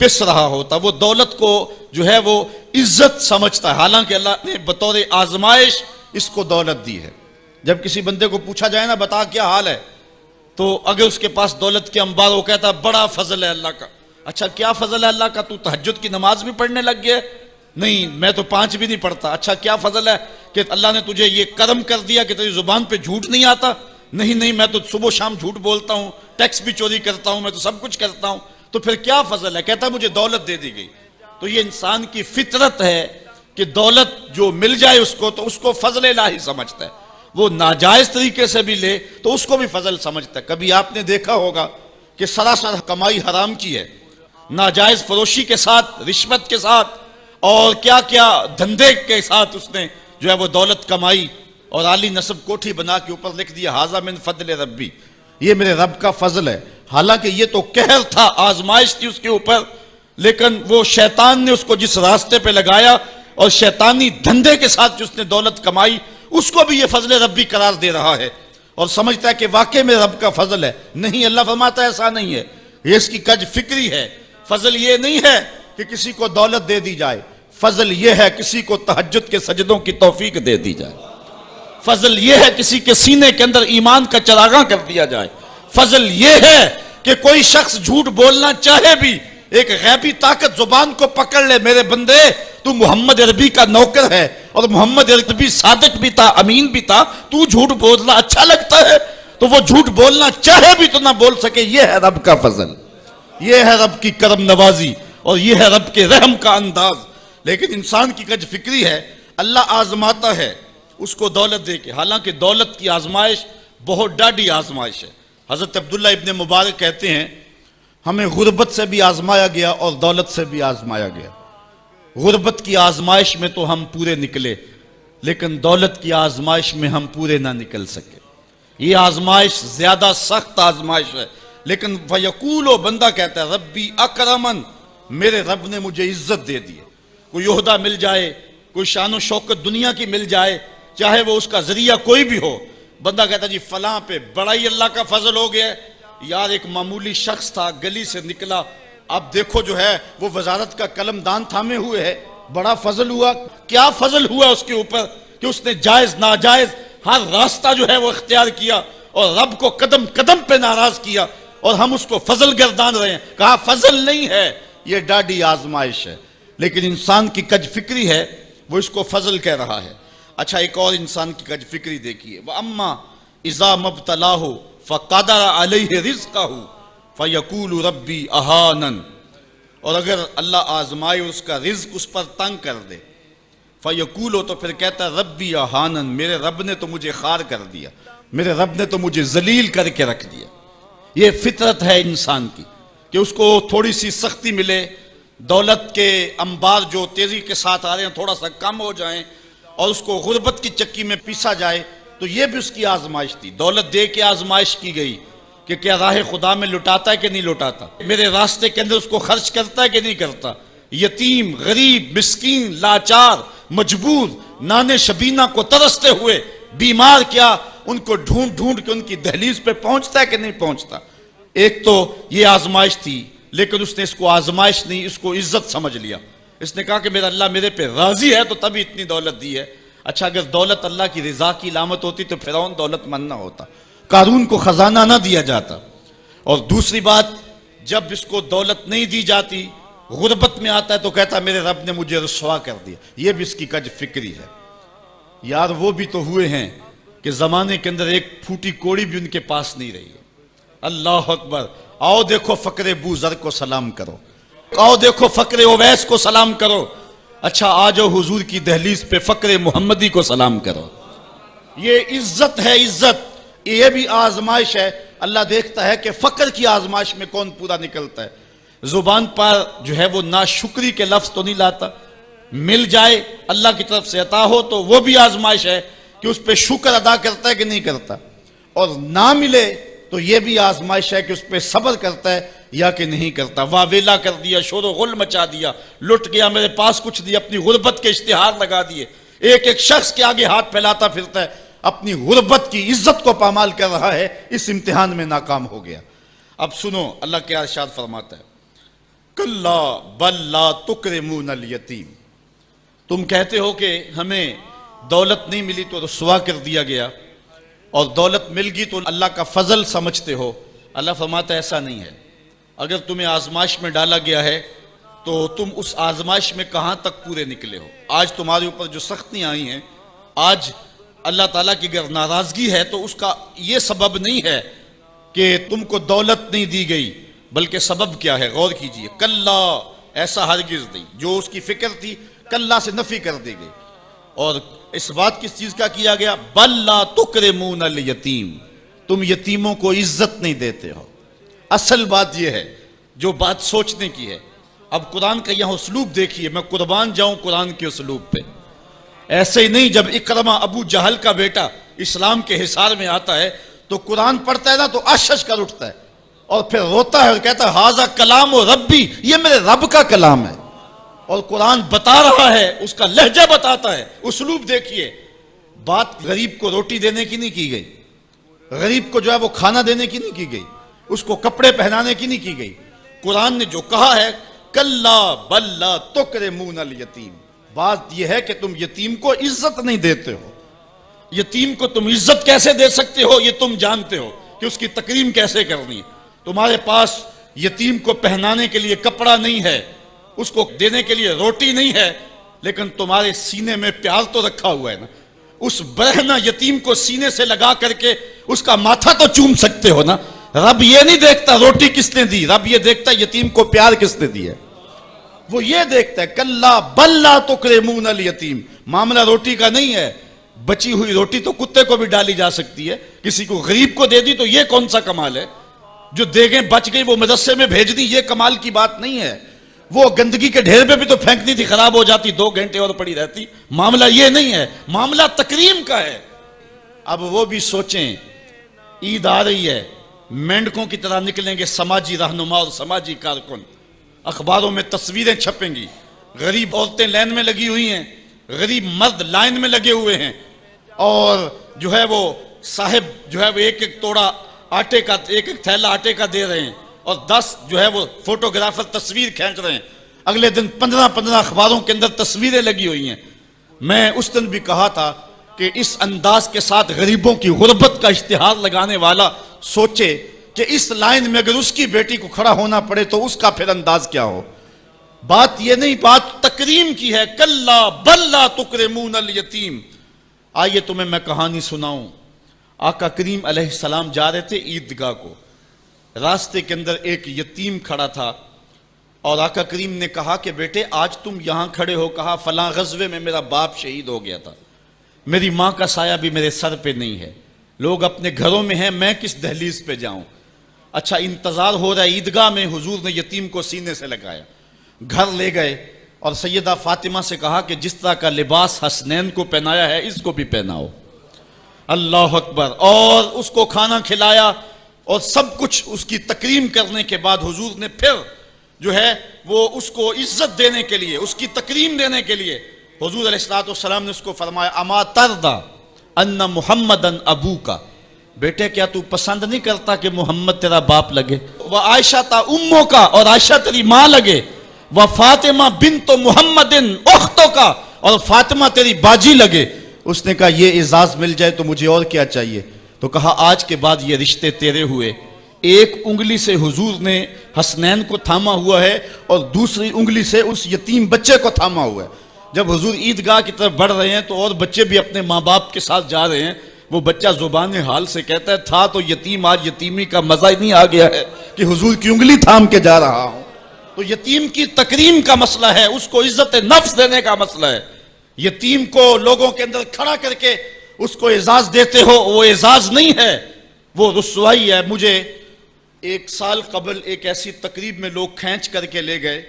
پس رہا ہوتا۔ وہ دولت کو جو ہے وہ عزت سمجھتا ہے، حالانکہ اللہ نے بطور آزمائش اس کو دولت دی ہے۔ جب کسی بندے کو پوچھا جائے نا بتا کیا حال ہے، تو اگر اس کے پاس دولت کے انبار، وہ کہتا ہے بڑا فضل ہے اللہ کا۔ اچھا کیا فضل ہے اللہ کا؟ تو تہجد کی نماز بھی پڑھنے لگ گیا؟ نہیں، میں تو 5 بھی نہیں پڑھتا۔ اچھا کیا فضل ہے کہ اللہ نے تجھے یہ کرم کر دیا کہ تیری زبان پہ جھوٹ نہیں آتا؟ نہیں، میں تو صبح و شام جھوٹ بولتا ہوں، ٹیکس بھی چوری کرتا ہوں، میں تو سب کچھ کرتا ہوں، تو پھر کیا فضل ہے؟ کہتا ہے مجھے دولت دے دی گئی۔ تو یہ انسان کی فطرت ہے کہ دولت جو مل جائے اس کو تو اس کو فضل الہی سمجھتا ہے، وہ ناجائز طریقے سے بھی لے تو اس کو بھی فضل سمجھتا ہے۔ کبھی آپ نے دیکھا ہوگا کہ سراسر کمائی حرام کی ہے، ناجائز فروشی کے ساتھ، رشوت کے ساتھ اور کیا کیا دھندے کے ساتھ اس نے جو ہے وہ دولت کمائی، اور عالی نصب کوٹھی بنا کے اوپر لکھ دیا ھذا من فضل ربی، یہ میرے رب کا فضل ہے۔ حالانکہ یہ تو قہر تھا، آزمائش تھی اس کے اوپر، لیکن وہ شیطان نے اس کو جس راستے پہ لگایا اور شیطانی دھندے کے ساتھ جو اس نے دولت کمائی، اس کو بھی یہ فضل ربی قرار دے رہا ہے اور سمجھتا ہے کہ واقعی میں رب کا فضل ہے. نہیں، اللہ فرماتا ہے ایسا نہیں ہے. یہ اس کی کج فکری ہے. فضل یہ نہیں ہے کہ کسی کو دولت دے دی جائے، فضل یہ ہے کسی کو تہجد کے سجدوں کی توفیق دے دی جائے. فضل یہ ہے کسی کے سینے کے اندر ایمان کا چراغاں کر دیا جائے. فضل یہ ہے کہ کوئی شخص جھوٹ بولنا چاہے بھی ایک غیبی طاقت زبان کو پکڑ لے، میرے بندے تو محمد عربی کا نوکر ہے اور محمد عربی صادق بھی تھا، امین بھی تھا، تو جھوٹ بولنا اچھا لگتا ہے تو وہ جھوٹ بولنا چاہے بھی تو نہ بول سکے. یہ ہے رب کا فضل، یہ ہے رب کی کرم نوازی اور یہ ہے رب کے رحم کا انداز. لیکن انسان کی کج فکری ہے. اللہ آزماتا ہے اس کو دولت دے کے، حالانکہ دولت کی آزمائش بہت ڈاڈی آزمائش ہے. حضرت عبداللہ ابن مبارک کہتے ہیں ہمیں غربت سے بھی آزمایا گیا اور دولت سے بھی آزمایا گیا. غربت کی آزمائش میں تو ہم پورے نکلے، لیکن دولت کی آزمائش میں ہم پورے نہ نکل سکے. یہ آزمائش زیادہ سخت آزمائش ہے. لیکن فیقول، بندہ کہتا ہے ربی اکرمن، میرے رب نے مجھے عزت دے دی. کوئی عہدہ مل جائے، کوئی شان و شوکت دنیا کی مل جائے، چاہے وہ اس کا ذریعہ کوئی بھی ہو، بندہ کہتا ہے جی فلاں پہ بڑا ہی اللہ کا فضل ہو گیا. یار ایک معمولی شخص تھا، گلی سے نکلا، اب دیکھو جو ہے وہ وزارت کا قلم دان تھامے ہوئے ہے، بڑا فضل ہوا. کیا فضل ہوا اس کے اوپر کہ اس نے جائز ناجائز ہر راستہ جو ہے وہ اختیار کیا اور رب کو قدم قدم پہ ناراض کیا، اور ہم اس کو فضل گردان رہے ہیں. کہا فضل نہیں ہے، یہ ڈاڈی آزمائش ہے. لیکن انسان کی کج فکری ہے، وہ اس کو فضل کہہ رہا ہے. اچھا ایک اور انسان کی کج فکری دیکھیے، وَأَمَّا إِذَا مَبْتَلَاهُ فَقَدَرَ عَلَيْهِ رِزْقَهُ فَيَقُولُ رَبِّي أَهَانَنِ، اور اگر اللہ آزمائے اس کا رزق اس پر تنگ کر دے، فَيَقُولُ، تو پھر کہتا ہے رَبِّي أَهَانَنِ، میرے رب نے تو مجھے خار کر دیا، میرے رب نے تو مجھے ذلیل کر کے رکھ دیا. یہ فطرت ہے انسان کی کہ اس کو تھوڑی سی سختی ملے، دولت کے انبار جو تیزی کے ساتھ آ رہے ہیں تھوڑا سا کم ہو جائیں اور اس کو غربت کی چکی میں پیسا جائے. تو یہ بھی اس کی آزمائش تھی. دولت دے کے آزمائش کی گئی کہ کیا راہ خدا میں لٹاتا ہے کہ نہیں لٹاتا، میرے راستے کے اندر اس کو خرچ کرتا ہے کہ نہیں کرتا. یتیم، غریب، مسکین، لاچار، مجبور، نانے شبینہ کو ترستے ہوئے، بیمار، کیا ان کو ڈھونڈ ڈھونڈ کے ان کی دہلیز پہ پہنچتا ہے کہ نہیں پہنچتا. ایک تو یہ آزمائش تھی، لیکن اس نے اس کو آزمائش نہیں، اس کو عزت سمجھ لیا. اس نے کہا کہ میرا اللہ میرے پہ راضی ہے تو تبھی اتنی دولت دی ہے. اچھا اگر دولت اللہ کی رضا کی علامت ہوتی تو فرعون دولت مند نہ ہوتا، قارون کو خزانہ نہ دیا جاتا. اور دوسری بات، جب اس کو دولت نہیں دی جاتی، غربت میں آتا ہے تو کہتا ہے میرے رب نے مجھے رسوا کر دیا. یہ بھی اس کی کج فکری ہے. یار وہ بھی تو ہوئے ہیں کہ زمانے کے اندر ایک پھوٹی کوڑی بھی ان کے پاس نہیں رہی ہے. اللہ اکبر. آؤ دیکھو فقر بو ذر کو سلام کرو، آؤ دیکھو فقر اویس کو سلام کرو. اچھا آ جاؤ حضور کی دہلیز پہ فقر محمدی کو سلام کرو. یہ عزت ہے، عزت. یہ بھی آزمائش ہے. اللہ دیکھتا ہے کہ فقر کی آزمائش میں کون پورا نکلتا ہے. زبان پر جو ہے وہ ناشکری کے لفظ تو نہیں لاتا، مل جائے اللہ کی طرف سے عطا ہو تو وہ بھی آزمائش ہے کہ اس پہ شکر ادا کرتا ہے کہ نہیں کرتا، اور نہ ملے تو یہ بھی آزمائش ہے کہ اس پہ صبر کرتا ہے یا کہ نہیں کرتا. واویلا کر دیا، شور و غل مچا دیا، لٹ گیا، میرے پاس کچھ دیا، اپنی غربت کے اشتہار لگا دیے. ایک ایک شخص کے آگے ہاتھ پھیلاتا پھرتا ہے، اپنی غربت کی عزت کو پامال کر رہا ہے، اس امتحان میں ناکام ہو گیا. اب سنو اللہ کیا ارشاد فرماتا ہے، کلا بل لا تکرمون الیتیم. تم کہتے ہو کہ ہمیں دولت نہیں ملی تو رسوا کر دیا گیا، اور دولت مل گئی تو اللہ کا فضل سمجھتے ہو. اللہ فرماتا ہے ایسا نہیں ہے. اگر تمہیں آزمائش میں ڈالا گیا ہے تو تم اس آزمائش میں کہاں تک پورے نکلے ہو. آج تمہارے اوپر جو سختیاں آئی ہیں، آج اللہ تعالیٰ کی اگر ناراضگی ہے تو اس کا یہ سبب نہیں ہے کہ تم کو دولت نہیں دی گئی، بلکہ سبب کیا ہے غور کیجئے. کلا، ایسا ہرگز نہیں. جو اس کی فکر تھی کلا سے نفی کر دی گئی. اور اس بات کس چیز کا کیا گیا، بل لا تکرمون الیتیم، تم یتیموں کو عزت نہیں دیتے ہو. اصل بات یہ ہے جو بات سوچنے کی ہے. اب قرآن کا یہاں اسلوب دیکھیے، میں قربان جاؤں قرآن کے اسلوب پہ. ایسے ہی نہیں جب اکرمہ ابو جہل کا بیٹا اسلام کے حصار میں آتا ہے تو قرآن پڑھتا ہے نا تو اشش کر اٹھتا ہے اور پھر روتا ہے اور کہتا ہے ہاذا کلام و ربی، یہ میرے رب کا کلام ہے. اور قرآن بتا رہا ہے، اس کا لہجہ بتاتا ہے. اسلوب دیکھیے، بات غریب کو روٹی دینے کی نہیں کی گئی، غریب کو جو ہے وہ کھانا دینے کی نہیں کی گئی، اس کو کپڑے پہنانے کی نہیں کی گئی۔ قرآن نے جو کہا ہے کلا بل لا تکرمون الیتیم، بات یہ ہے کہ تم یتیم کو عزت نہیں دیتے ہو۔ یتیم کو تم عزت کیسے دے سکتے ہو یہ تم جانتے ہو کہ اس کی تکریم کیسے کرنی ہے۔ تمہارے پاس یتیم کو پہنانے کے لیے کپڑا نہیں ہے، اس کو دینے کے لیے روٹی نہیں ہے، لیکن تمہارے سینے میں پیار تو رکھا ہوا ہے نا۔ اس برہنہ یتیم کو سینے سے لگا کر کے اس کا ماتھا تو چوم سکتے ہو نا۔ رب یہ نہیں دیکھتا روٹی کس نے دی، رب یہ دیکھتا یتیم کو پیار کس نے دیا، وہ یہ دیکھتا ہے کلا بل لا تکرمون الیتیم۔ معاملہ روٹی کا نہیں ہے، بچی ہوئی روٹی تو کتے کو بھی ڈالی جا سکتی ہے، کسی کو غریب کو دے دی تو یہ کون سا کمال ہے؟ جو دیگیں بچ گئی وہ مدرسے میں بھیج دی، یہ کمال کی بات نہیں ہے۔ وہ گندگی کے ڈھیر پہ بھی تو پھینکنی تھی، خراب ہو جاتی، 2 گھنٹے اور پڑی رہتی۔ معاملہ یہ نہیں ہے، معاملہ تکریم کا ہے۔ اب وہ بھی سوچیں، عید آ رہی ہے، مینڈکوں کی طرح نکلیں گے سماجی رہنما اور سماجی کارکن، اخباروں میں تصویریں چھپیں گی، غریب عورتیں لائن میں لگی ہوئی ہیں، غریب مرد لائن میں لگے ہوئے ہیں، اور جو ہے وہ صاحب جو ہے وہ ایک ایک توڑا آٹے کا، ایک ایک تھیلا آٹے کا دے رہے ہیں، اور 10 جو ہے وہ فوٹوگرافر تصویر کھینچ رہے ہیں۔ اگلے دن 15 اخباروں کے اندر تصویریں لگی ہوئی ہیں۔ میں اس دن بھی کہا تھا کہ اس انداز کے ساتھ غریبوں کی غربت کا اشتہار لگانے والا سوچے کہ اس لائن میں اگر اس کی بیٹی کو کھڑا ہونا پڑے تو اس کا پھر انداز کیا ہو۔ بات یہ نہیں، بات تکریم کی ہے، کلا بل لا تکرمون الیتیم۔ آئیے تمہیں میں کہانی سناؤں۔ آقا کریم علیہ السلام جا رہے تھے عیدگاہ کو، راستے کے اندر ایک یتیم کھڑا تھا، اور آقا کریم نے کہا کہ بیٹے آج تم یہاں کھڑے ہو، کہا فلاں غزوے میں میرا باپ شہید ہو گیا تھا، میری ماں کا سایہ بھی میرے سر پہ نہیں ہے، لوگ اپنے گھروں میں ہیں، میں کس دہلیز پہ جاؤں۔ اچھا انتظار ہو رہا ہے عیدگاہ میں، حضور نے یتیم کو سینے سے لگایا، گھر لے گئے اور سیدہ فاطمہ سے کہا کہ جس طرح کا لباس حسنین کو پہنایا ہے اس کو بھی پہناؤ۔ اللہ اکبر۔ اور اس کو کھانا کھلایا اور سب کچھ اس کی تکریم کرنے کے بعد حضور نے پھر جو ہے وہ اس کو عزت دینے کے لیے، اس کی تکریم دینے کے لیے حضور علیہ السلام نے اس کو فرمایا اما ترضى ان محمدن ابوکا، بیٹے کیا تو پسند نہیں کرتا کہ محمد تیرا باپ لگے؟ وعائشہ تا امو کا، اور عائشہ تیری ماں لگے، وفاطمہ بنت محمد اختو کا، اور فاطمہ تیری باجی لگے۔ اس نے کہا یہ اعزاز مل جائے تو مجھے اور کیا چاہیے؟ تو کہا آج کے بعد یہ رشتے تیرے ہوئے۔ ایک انگلی سے حضور نے حسنین کو تھاما ہوا ہے اور دوسری انگلی سے اس یتیم بچے کو تھاما ہوا ہے۔ جب حضور عیدگاہ کی طرف بڑھ رہے ہیں تو اور بچے بھی اپنے ماں باپ کے ساتھ جا رہے ہیں، وہ بچہ زبان حال سے کہتا ہے تھا تو یتیم، آج یتیمی کا مزہ ہی نہیں آ گیا ہے کہ حضور کی انگلی تھام کے جا رہا ہوں۔ تو یتیم کی تکریم کا مسئلہ ہے، اس کو عزت نفس دینے کا مسئلہ ہے۔ یتیم کو لوگوں کے اندر کھڑا کر کے اس کو اعزاز دیتے ہو، وہ اعزاز نہیں ہے، وہ رسوائی ہے۔ مجھے 1 سال قبل ایک ایسی تقریب میں لوگ کھینچ کر کے لے گئے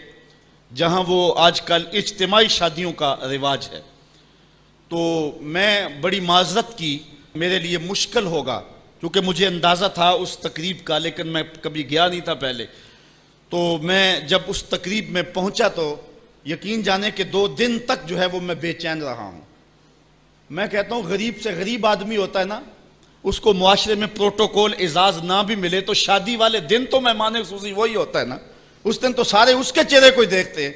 جہاں وہ آج کل اجتماعی شادیوں کا رواج ہے، تو میں بڑی معذرت کی، میرے لیے مشکل ہوگا کیونکہ مجھے اندازہ تھا اس تقریب کا، لیکن میں کبھی گیا نہیں تھا پہلے۔ تو میں جب اس تقریب میں پہنچا تو یقین جانے کہ 2 دن تک جو ہے وہ میں بے چین رہا ہوں۔ میں کہتا ہوں غریب سے غریب آدمی ہوتا ہے نا، اس کو معاشرے میں پروٹوکول اعزاز نہ بھی ملے تو شادی والے دن تو مہمان خصوصی وہی ہوتا ہے نا، اس دن تو سارے اس کے چہرے کو ہی دیکھتے ہیں۔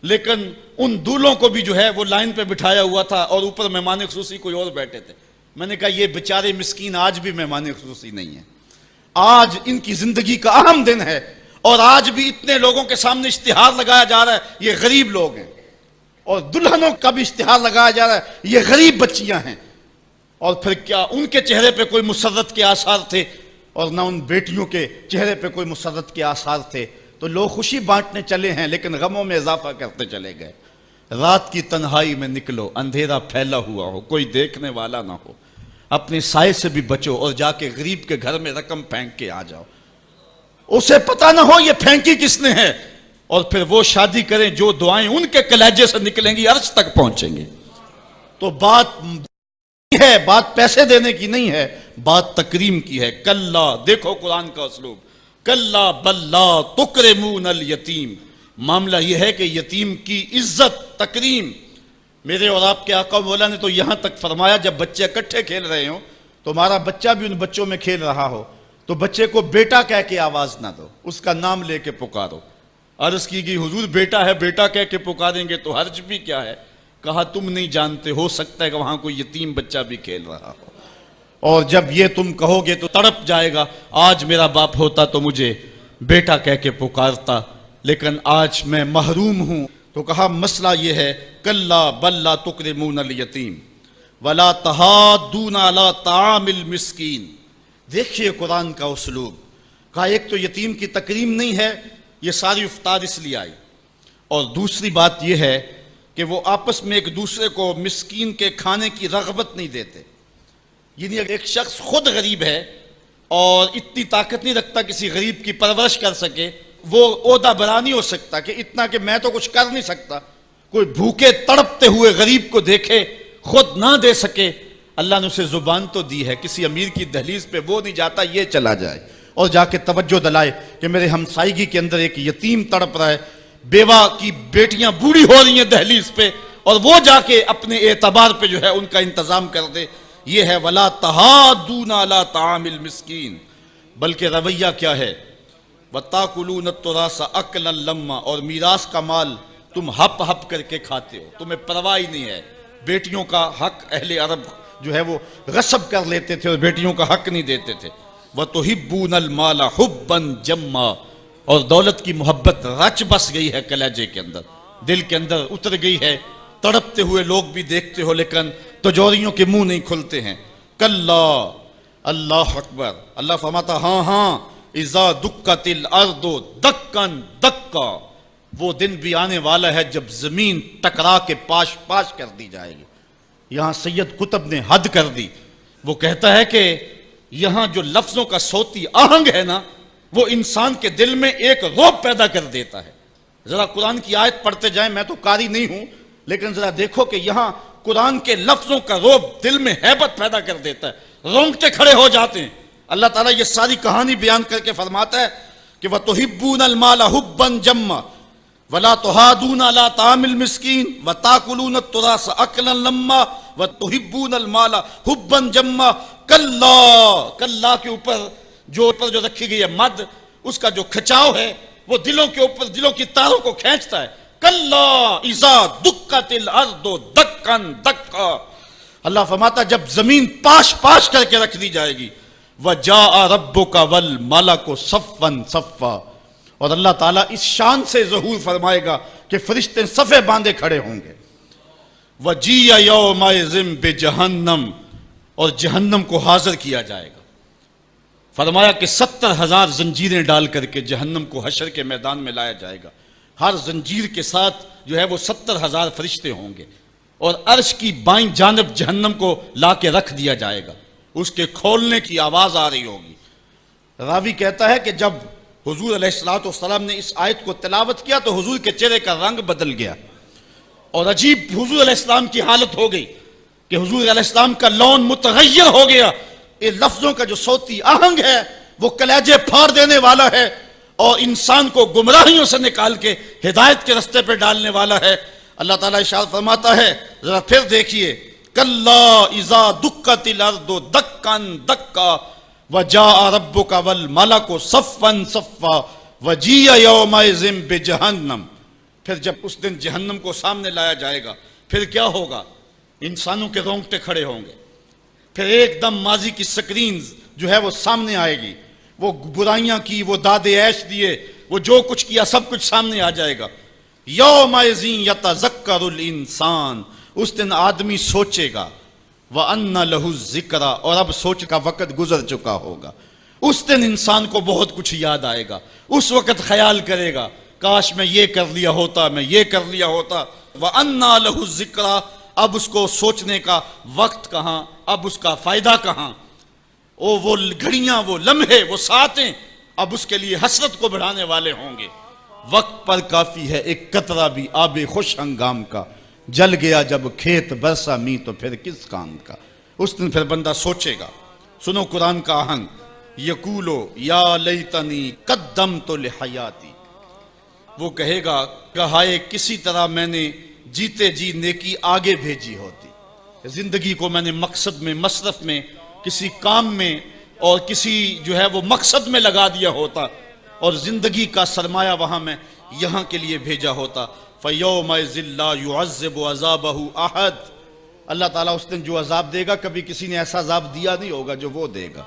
لیکن ان دولوں کو بھی جو ہے وہ لائن پہ بٹھایا ہوا تھا اور اوپر مہمان خصوصی کوئی اور بیٹھے تھے۔ میں نے کہا یہ بیچارے مسکین آج بھی مہمان خصوصی نہیں ہیں، آج ان کی زندگی کا اہم دن ہے اور آج بھی اتنے لوگوں کے سامنے اشتہار لگایا جا رہا ہے یہ غریب لوگ ہیں، اور دلہنوں کا بھی اشتہار لگایا جا رہا ہے یہ غریب بچیاں ہیں۔ اور پھر کیا ان کے چہرے پہ کوئی مسرت کے آثار تھے اور نہ ان بیٹیوں کے چہرے پہ کوئی مسرت کے آثار تھے؟ تو لوگ خوشی بانٹنے چلے ہیں لیکن غموں میں اضافہ کرتے چلے گئے۔ رات کی تنہائی میں نکلو، اندھیرا پھیلا ہوا ہو، کوئی دیکھنے والا نہ ہو، اپنے سائے سے بھی بچو اور جا کے غریب کے گھر میں رقم پھینک کے آ جاؤ، اسے پتہ نہ ہو یہ پھینکی کس نے ہے، اور پھر وہ شادی کریں جو دعائیں ان کے کلیجے سے نکلیں گی عرش تک پہنچیں گے۔ تو بات ہے، بات پیسے دینے کی نہیں ہے، بات تکریم کی ہے۔ کلا، دیکھو قرآن کا اسلوب، کلا بل لا تکرمون الیتیم۔ معاملہ یہ ہے کہ یتیم کی عزت، تکریم، میرے اور آپ کے آقا مولا نے تو یہاں تک فرمایا جب بچے اکٹھے کھیل رہے ہوں تو ہمارا بچہ بھی ان بچوں میں کھیل رہا ہو تو بچے کو بیٹا کہہ کے آواز نہ دو، اس کا نام لے کے پکارو۔ عرض کی گئی حضور بیٹا ہے، بیٹا کہہ کے پکاریں گے تو حرج بھی کیا ہے؟ کہا تم نہیں جانتے، ہو سکتا ہے کہ وہاں کوئی یتیم بچہ بھی کھیل رہا ہو، اور جب یہ تم کہو گے تو تڑپ جائے گا، آج میرا باپ ہوتا تو مجھے بیٹا کہہ کے پکارتا، لیکن آج میں محروم ہوں۔ تو کہا مسئلہ یہ ہے، کلا بل لا تکرمون الیتیم ولا تحاضون علی طعام المسکین۔ دیکھیے قرآن کا اسلوب، کہا ایک تو یتیم کی تکریم نہیں ہے، یہ ساری افطار اس لیے آئی، اور دوسری بات یہ ہے کہ وہ آپس میں ایک دوسرے کو مسکین کے کھانے کی رغبت نہیں دیتے۔ یعنی ایک شخص خود غریب ہے اور اتنی طاقت نہیں رکھتا کسی غریب کی پرورش کر سکے، وہ عہدہ برا نہیں ہو سکتا کہ اتنا کہ میں تو کچھ کر نہیں سکتا، کوئی بھوکے تڑپتے ہوئے غریب کو دیکھے خود نہ دے سکے، اللہ نے اسے زبان تو دی ہے، کسی امیر کی دہلیز پہ وہ نہیں جاتا یہ چلا جائے اور جا کے توجہ دلائے کہ میرے ہمسائیگی کے اندر ایک یتیم تڑپ رہا ہے، بیوہ کی بیٹیاں بوڑھی ہو رہی ہیں دہلیز پہ، اور وہ جا کے اپنے اعتبار پہ جو ہے ان کا انتظام کر دے۔ یہ ہے وَلَا تَحَاضُونَ عَلَىٰ طَعَامِ الْمِسْكِينِ۔ بلکہ رویہ کیا ہے؟ وَتَأْكُلُونَ التُّرَاثَ أَكْلًا لَمًّا، اور میراث کا مال تم ہپ ہپ کر کے کھاتے ہو، تمہیں پرواہ ہی نہیں ہے۔ بیٹیوں کا حق اہل عرب جو ہے وہ غصب کر لیتے تھے اور بیٹیوں کا حق نہیں دیتے تھے۔ وَتُحِبُّونَ الْمَالَ حُبًّا جَمًّا، اور دولت کی محبت رچ بس گئی ہے کلیجے کے اندر، دل کے اندر اتر گئی ہے، تڑپتے ہوئے لوگ بھی دیکھتے ہو لیکن تجوریوں کے منہ نہیں کھلتے ہیں۔ کلا، اللہ اکبر، اللہ فرماتا ہاں ہاں، اذا دکت الارض دکن دکا، وہ دن بھی آنے والا ہے جب زمین ٹکرا کے پاش پاش کر دی جائے گی۔ یہاں سید قطب نے حد کر دی، وہ کہتا ہے کہ یہاں جو لفظوں کا صوتی آہنگ ہے نا، وہ انسان کے دل میں ایک رعب پیدا کر دیتا ہے۔ ذرا قرآن کی آیت پڑھتے جائیں، میں تو قاری نہیں ہوں لیکن ذرا دیکھو کہ یہاں قرآن کے لفظوں کا رعب دل میں ہیبت پیدا کر دیتا ہے، رونگٹے کھڑے ہو جاتے ہیں۔ اللہ تعالیٰ یہ ساری کہانی بیان کر کے فرماتا ہے کہ وَتُحِبُّونَ الْمَالَ حُبًّا جَمًّا وَلَا تُحَاضُونَ عَلَىٰ طَعَامِ الْمِسْكِينِ وَتَأْكُلُونَ التُّرَاثَ أَكْلًا لَمًّا وَتُحِبُّونَ الْمَالَ حُبًّا جَمًّا۔ کلا کے اوپر جو رکھی گئی ہے مد، اس کا جو کھچاؤ ہے وہ دلوں کے اوپر، دلوں کی تاروں کو کھینچتا ہے۔ کلا اذا دکت الارض دکن دکا، اللہ فرماتا جب زمین پاش پاش کر کے رکھ دی جائے گی، وجاء ربک والملک صفا صفا، اور اللہ تعالیٰ اس شان سے ظہور فرمائے گا کہ فرشتے صفے باندھے کھڑے ہوں گے۔ وجیء یومئذ بجہنم، اور جہنم کو حاضر کیا جائے گا۔ فرمایا کہ 70,000 زنجیریں ڈال کر کے جہنم کو حشر کے میدان میں لایا جائے گا، ہر زنجیر کے ساتھ جو ہے وہ 70,000 فرشتے ہوں گے، اور عرش کی بائیں جانب جہنم کو لا کے رکھ دیا جائے گا، اس کے کھولنے کی آواز آ رہی ہوگی۔ راوی کہتا ہے کہ جب حضور علیہ السلام نے اس آیت کو تلاوت کیا تو حضور کے چہرے کا رنگ بدل گیا، اور عجیب حضور علیہ السلام کی حالت ہو گئی کہ حضور علیہ السلام کا لون متغیر ہو گیا۔ یہ لفظوں کا جو صوتی آہنگ ہے وہ کلیجے پھاڑ دینے والا ہے اور انسان کو گمراہیوں سے نکال کے ہدایت کے رستے پہ ڈالنے والا ہے۔ اللہ تعالیٰ ارشاد فرماتا ہے، ذرا پھر دیکھیے، کلا اذا دکت الارض دکن دکا وجاء ربک والملک صفا صفا وجیء یومئذ بجہنم۔ پھر جب اس دن جہنم کو سامنے لایا جائے گا پھر کیا ہوگا؟ انسانوں کے رونگٹے کھڑے ہوں گے، پھر ایک دم ماضی کی سکرین جو ہے وہ سامنے آئے گی، وہ برائیاں کی، وہ داد عیش دیے، وہ جو کچھ کیا سب کچھ سامنے آ جائے گا۔ یومئذ یتذکر الانسان، اس دن آدمی سوچے گا، وَأَنَّ لَهُ الذِّكْرَىٰ، اور اب سوچ کا وقت گزر چکا ہوگا۔ اس دن انسان کو بہت کچھ یاد آئے گا، اس وقت خیال کرے گا کاش میں یہ کر لیا ہوتا، میں یہ کر لیا ہوتا۔ وَأَنَّ لَهُ الذِّكْرَىٰ، اب اس کو سوچنے کا وقت کہاں، اب اس کا فائدہ کہاں؟ وہ گھڑیاں، وہ لمحے، وہ ساعتیں اب اس کے لیے حسرت کو بڑھانے والے ہوں گے۔ وقت پر کافی ہے ایک قطرہ بھی آب خوش ہنگام کا، جل گیا جب کھیت برسا می تو پھر کس کام کا۔ اس دن پھر بندہ سوچے گا۔ سنو قرآن کا آہنگ، یقولو یا لیتنی قدمت لحیاتی، وہ کہے گا کہ ہائے کسی طرح میں نے جیتے جی نیکی آگے بھیجی ہوتی. زندگی کو میں نے مقصد میں، مصرف میں، کسی کام میں اور کسی جو ہے وہ مقصد میں لگا دیا ہوتا، اور زندگی کا سرمایہ وہاں میں یہاں کے لیے بھیجا ہوتا. فَيَوْمَئِذٍ لَا يُعَذِّبُ عَذَابَهُ أَحَدٌ. اللہ تعالیٰ اس دن جو عذاب دے گا کبھی کسی نے ایسا عذاب دیا نہیں ہوگا جو وہ دے گا.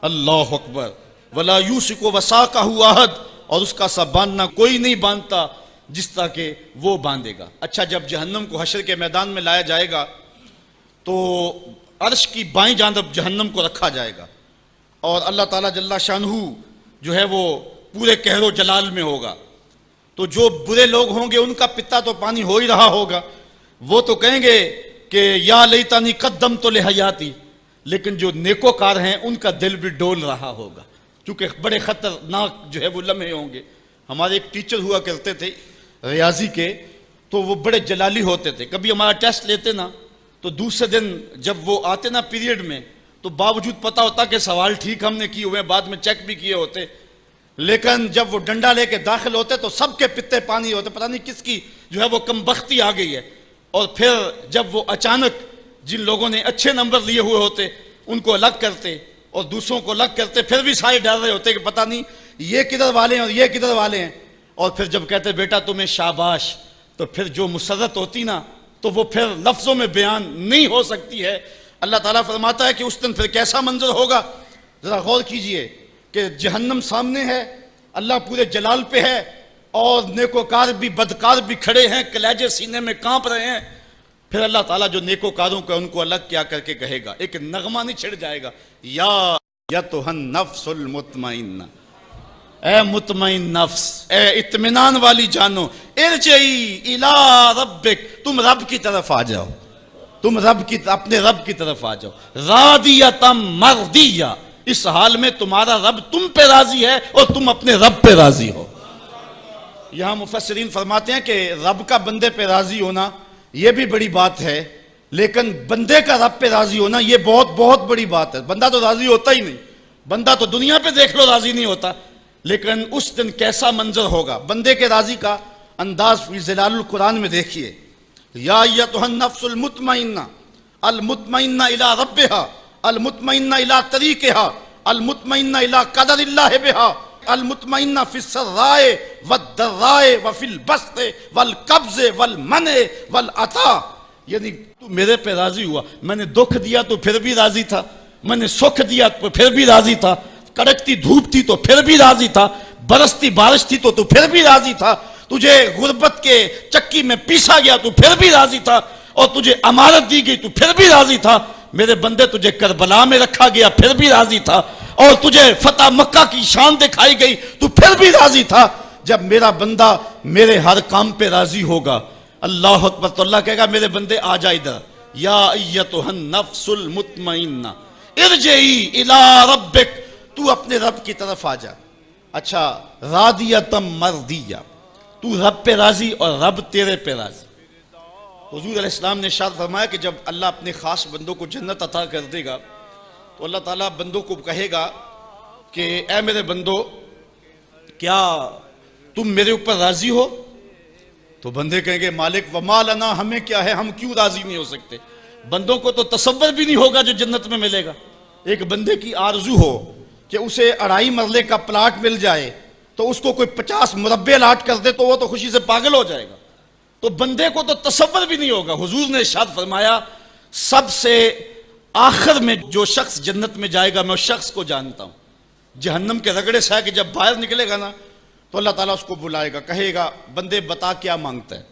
اللہ اکبر. وَلَا يُوثِقُ وَثَاقَهُ أَحَدٌ. اور اس کا سا باندھنا کوئی نہیں باندھتا جس طرح کہ وہ باندھے گا. اچھا، جب جہنم کو حشر کے میدان میں لایا جائے گا تو عرش کی بائیں جانب جہنم کو رکھا جائے گا، اور اللہ تعالیٰ جل شانہ جو ہے وہ پورے قہر و جلال میں ہوگا. تو جو برے لوگ ہوں گے ان کا پتا تو پانی ہو ہی رہا ہوگا، وہ تو کہیں گے کہ یا لیتنی قدمت لحیاتی، لیکن جو نیکوکار ہیں ان کا دل بھی ڈول رہا ہوگا، کیونکہ بڑے خطرناک جو ہے وہ لمحے ہوں گے. ہمارے ایک ٹیچر ہوا کرتے تھے ریاضی کے، تو وہ بڑے جلالی ہوتے تھے. کبھی ہمارا ٹیسٹ لیتے نا تو دوسرے دن جب وہ آتے نا پیریڈ میں، تو باوجود پتا ہوتا کہ سوال ٹھیک ہم نے کیے ہوئے، بعد میں چیک بھی کیے ہوتے، لیکن جب وہ ڈنڈا لے کے داخل ہوتے تو سب کے پتے پانی ہوتے، پتہ نہیں کس کی جو ہے وہ کم بختی آ گئی ہے. اور پھر جب وہ اچانک جن لوگوں نے اچھے نمبر لیے ہوئے ہوتے ان کو الگ کرتے اور دوسروں کو الگ کرتے، پھر بھی سارے ڈر رہے ہوتے کہ پتہ نہیں یہ کدھر والے ہیں اور یہ کدھر والے ہیں. اور پھر جب کہتے بیٹا تمہیں شاباش، تو پھر جو مسرت ہوتی نا تو وہ پھر لفظوں میں بیان نہیں ہو سکتی ہے. اللہ تعالیٰ فرماتا ہے کہ اس دن پھر کیسا منظر ہوگا. ذرا غور کیجئے کہ جہنم سامنے ہے، اللہ پورے جلال پہ ہے، اور نیکوکار بھی بدکار بھی کھڑے ہیں، کلیجے سینے میں کانپ رہے ہیں. پھر اللہ تعالیٰ جو نیکوکاروں کا ان کو الگ کیا کر کے کہے گا، ایک نغمہ نہیں چھڑ جائے گا، یا ایتھا النفس المطمئنہ، اے مطمئن نفس، اے اطمینان والی جانو، ارجعی الی ربک، تم رب کی طرف آ جاؤ، تم اپنے رب کی طرف آ جاؤ، راضیۃ مرضیہ، اس حال میں تمہارا رب تم پہ راضی ہے اور تم اپنے رب پہ راضی ہو. یہاں مفسرین فرماتے ہیں کہ رب کا بندے پہ راضی ہونا یہ بھی بڑی بات ہے، لیکن بندے کا رب پہ راضی ہونا یہ بہت بہت بڑی بات ہے. بندہ تو راضی ہوتا ہی نہیں، بندہ تو دنیا پہ دیکھ لو راضی نہیں ہوتا، لیکن اس دن کیسا منظر ہوگا. بندے کے راضی کا انداز فی ظلال القرآن میں دیکھیے. یا ایتھا النفس المطمئنہ، المطمئنہ الی ربہا، المطمئنہ الی طریقہا، المطمئنہ الی قدر اللہ بہا، المطمئنہ فی السراء والضراء وفی البسط والقبض والمنع والعطاء. یعنی تو میرے پہ راضی ہوا، میں نے دکھ دیا تو پھر بھی راضی تھا، میں نے سکھ دیا تو پھر بھی راضی تھا، کڑکتی دھوپ تھی تو پھر بھی راضی تھا، برستی بارش تھی تو پھر بھی راضی تھا، تجھے غربت کے چکی میں پیسا گیا تو پھر بھی راضی تھا، اور تجھے امارت دی گئی تو پھر بھی راضی تھا. میرے بندے تجھے کربلا میں رکھا گیا پھر بھی راضی تھا، اور تجھے فتح مکہ کی شان دکھائی گئی تو پھر بھی راضی تھا. جب میرا بندہ میرے ہر کام پہ راضی ہوگا، اللہ اکبر، تو اللہ کہے گا میرے بندے آ جا ادھر، یا ایتھا النفس المطمئنہ ارجعی الی ربک، تو اپنے رب کی طرف آ جا. اچھا، راضیۃ مرضیہ، تو رب پہ راضی اور رب تیرے پہ راضی. حضور علیہ السلام نے ارشاد فرمایا کہ جب اللہ اپنے خاص بندوں کو جنت عطا کر دے گا تو اللہ تعالیٰ بندوں کو کہے گا کہ اے میرے بندو، کیا تم میرے اوپر راضی ہو؟ تو بندے کہیں گے مالک وما لنا، ہمیں کیا ہے، ہم کیوں راضی نہیں ہو سکتے. بندوں کو تو تصور بھی نہیں ہوگا جو جنت میں ملے گا. ایک بندے کی آرزو ہو کہ اسے 2.5 مرلے کا پلاٹ مل جائے تو اس کو کوئی 50 مربع الاٹ کر دے تو وہ تو خوشی سے پاگل ہو جائے گا. تو بندے کو تو تصور بھی نہیں ہوگا. حضور نے ارشاد فرمایا سب سے آخر میں جو شخص جنت میں جائے گا میں اس شخص کو جانتا ہوں. جہنم کے رگڑے سے کہ جب باہر نکلے گا نا تو اللہ تعالیٰ اس کو بلائے گا، کہے گا بندے بتا کیا مانگتا ہے.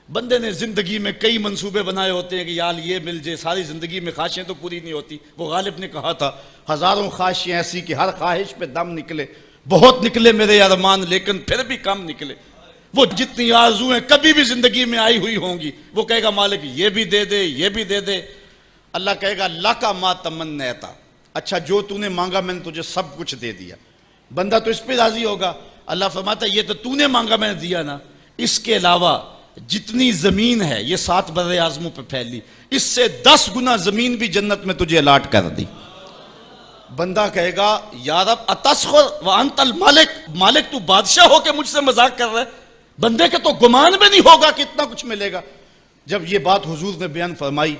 بندے نے زندگی میں کئی منصوبے بنائے ہوتے ہیں کہ یار یہ مل جائے، ساری زندگی میں خواہشیں تو پوری نہیں ہوتی. وہ غالب نے کہا تھا ہزاروں خواہشیں ایسی کہ ہر خواہش پہ دم نکلے، بہت نکلے میرے ارمان لیکن پھر بھی کم نکلے. وہ جتنی آرزویں کبھی بھی زندگی میں آئی ہوئی ہوں گی وہ کہے گا مالک یہ بھی دے دے، یہ بھی دے دے. اللہ کہے گا لکا ما تمنیتا، اچھا جو تو نے مانگا میں نے تجھے سب کچھ دے دیا. بندہ تو اس پہ راضی ہوگا. اللہ فرماتا ہے یہ تو نے مانگا میں نے دیا نا، اس کے علاوہ جتنی زمین ہے یہ 7 بر اعظموں پہ پھیلی، اس سے 10 گنا زمین بھی جنت میں تجھے الاٹ کر دی. بندہ کہے گا یا رب اتسخر وانت المالک، مالک تو بادشاہ ہو کے مجھ سے مذاق کر رہا ہے، بندے کے تو گمان میں نہیں ہوگا کہ اتنا کچھ ملے گا۔ جب یہ بات حضور نے بیان فرمائی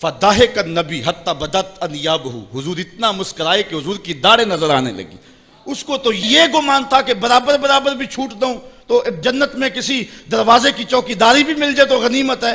فَضَحِكَ النَّبِيُّ حَتَّى بَدَتْ أَنْيَابُهُ، حضور اتنا مسکرائے کہ حضور کی داڑھیں نظر آنے لگی۔ اس کو تو یہ گمان تھا کہ برابر برابر بھی چھوٹ دوں تو جنت میں کسی دروازے کی چوکیداری بھی مل جائے تو غنیمت ہے۔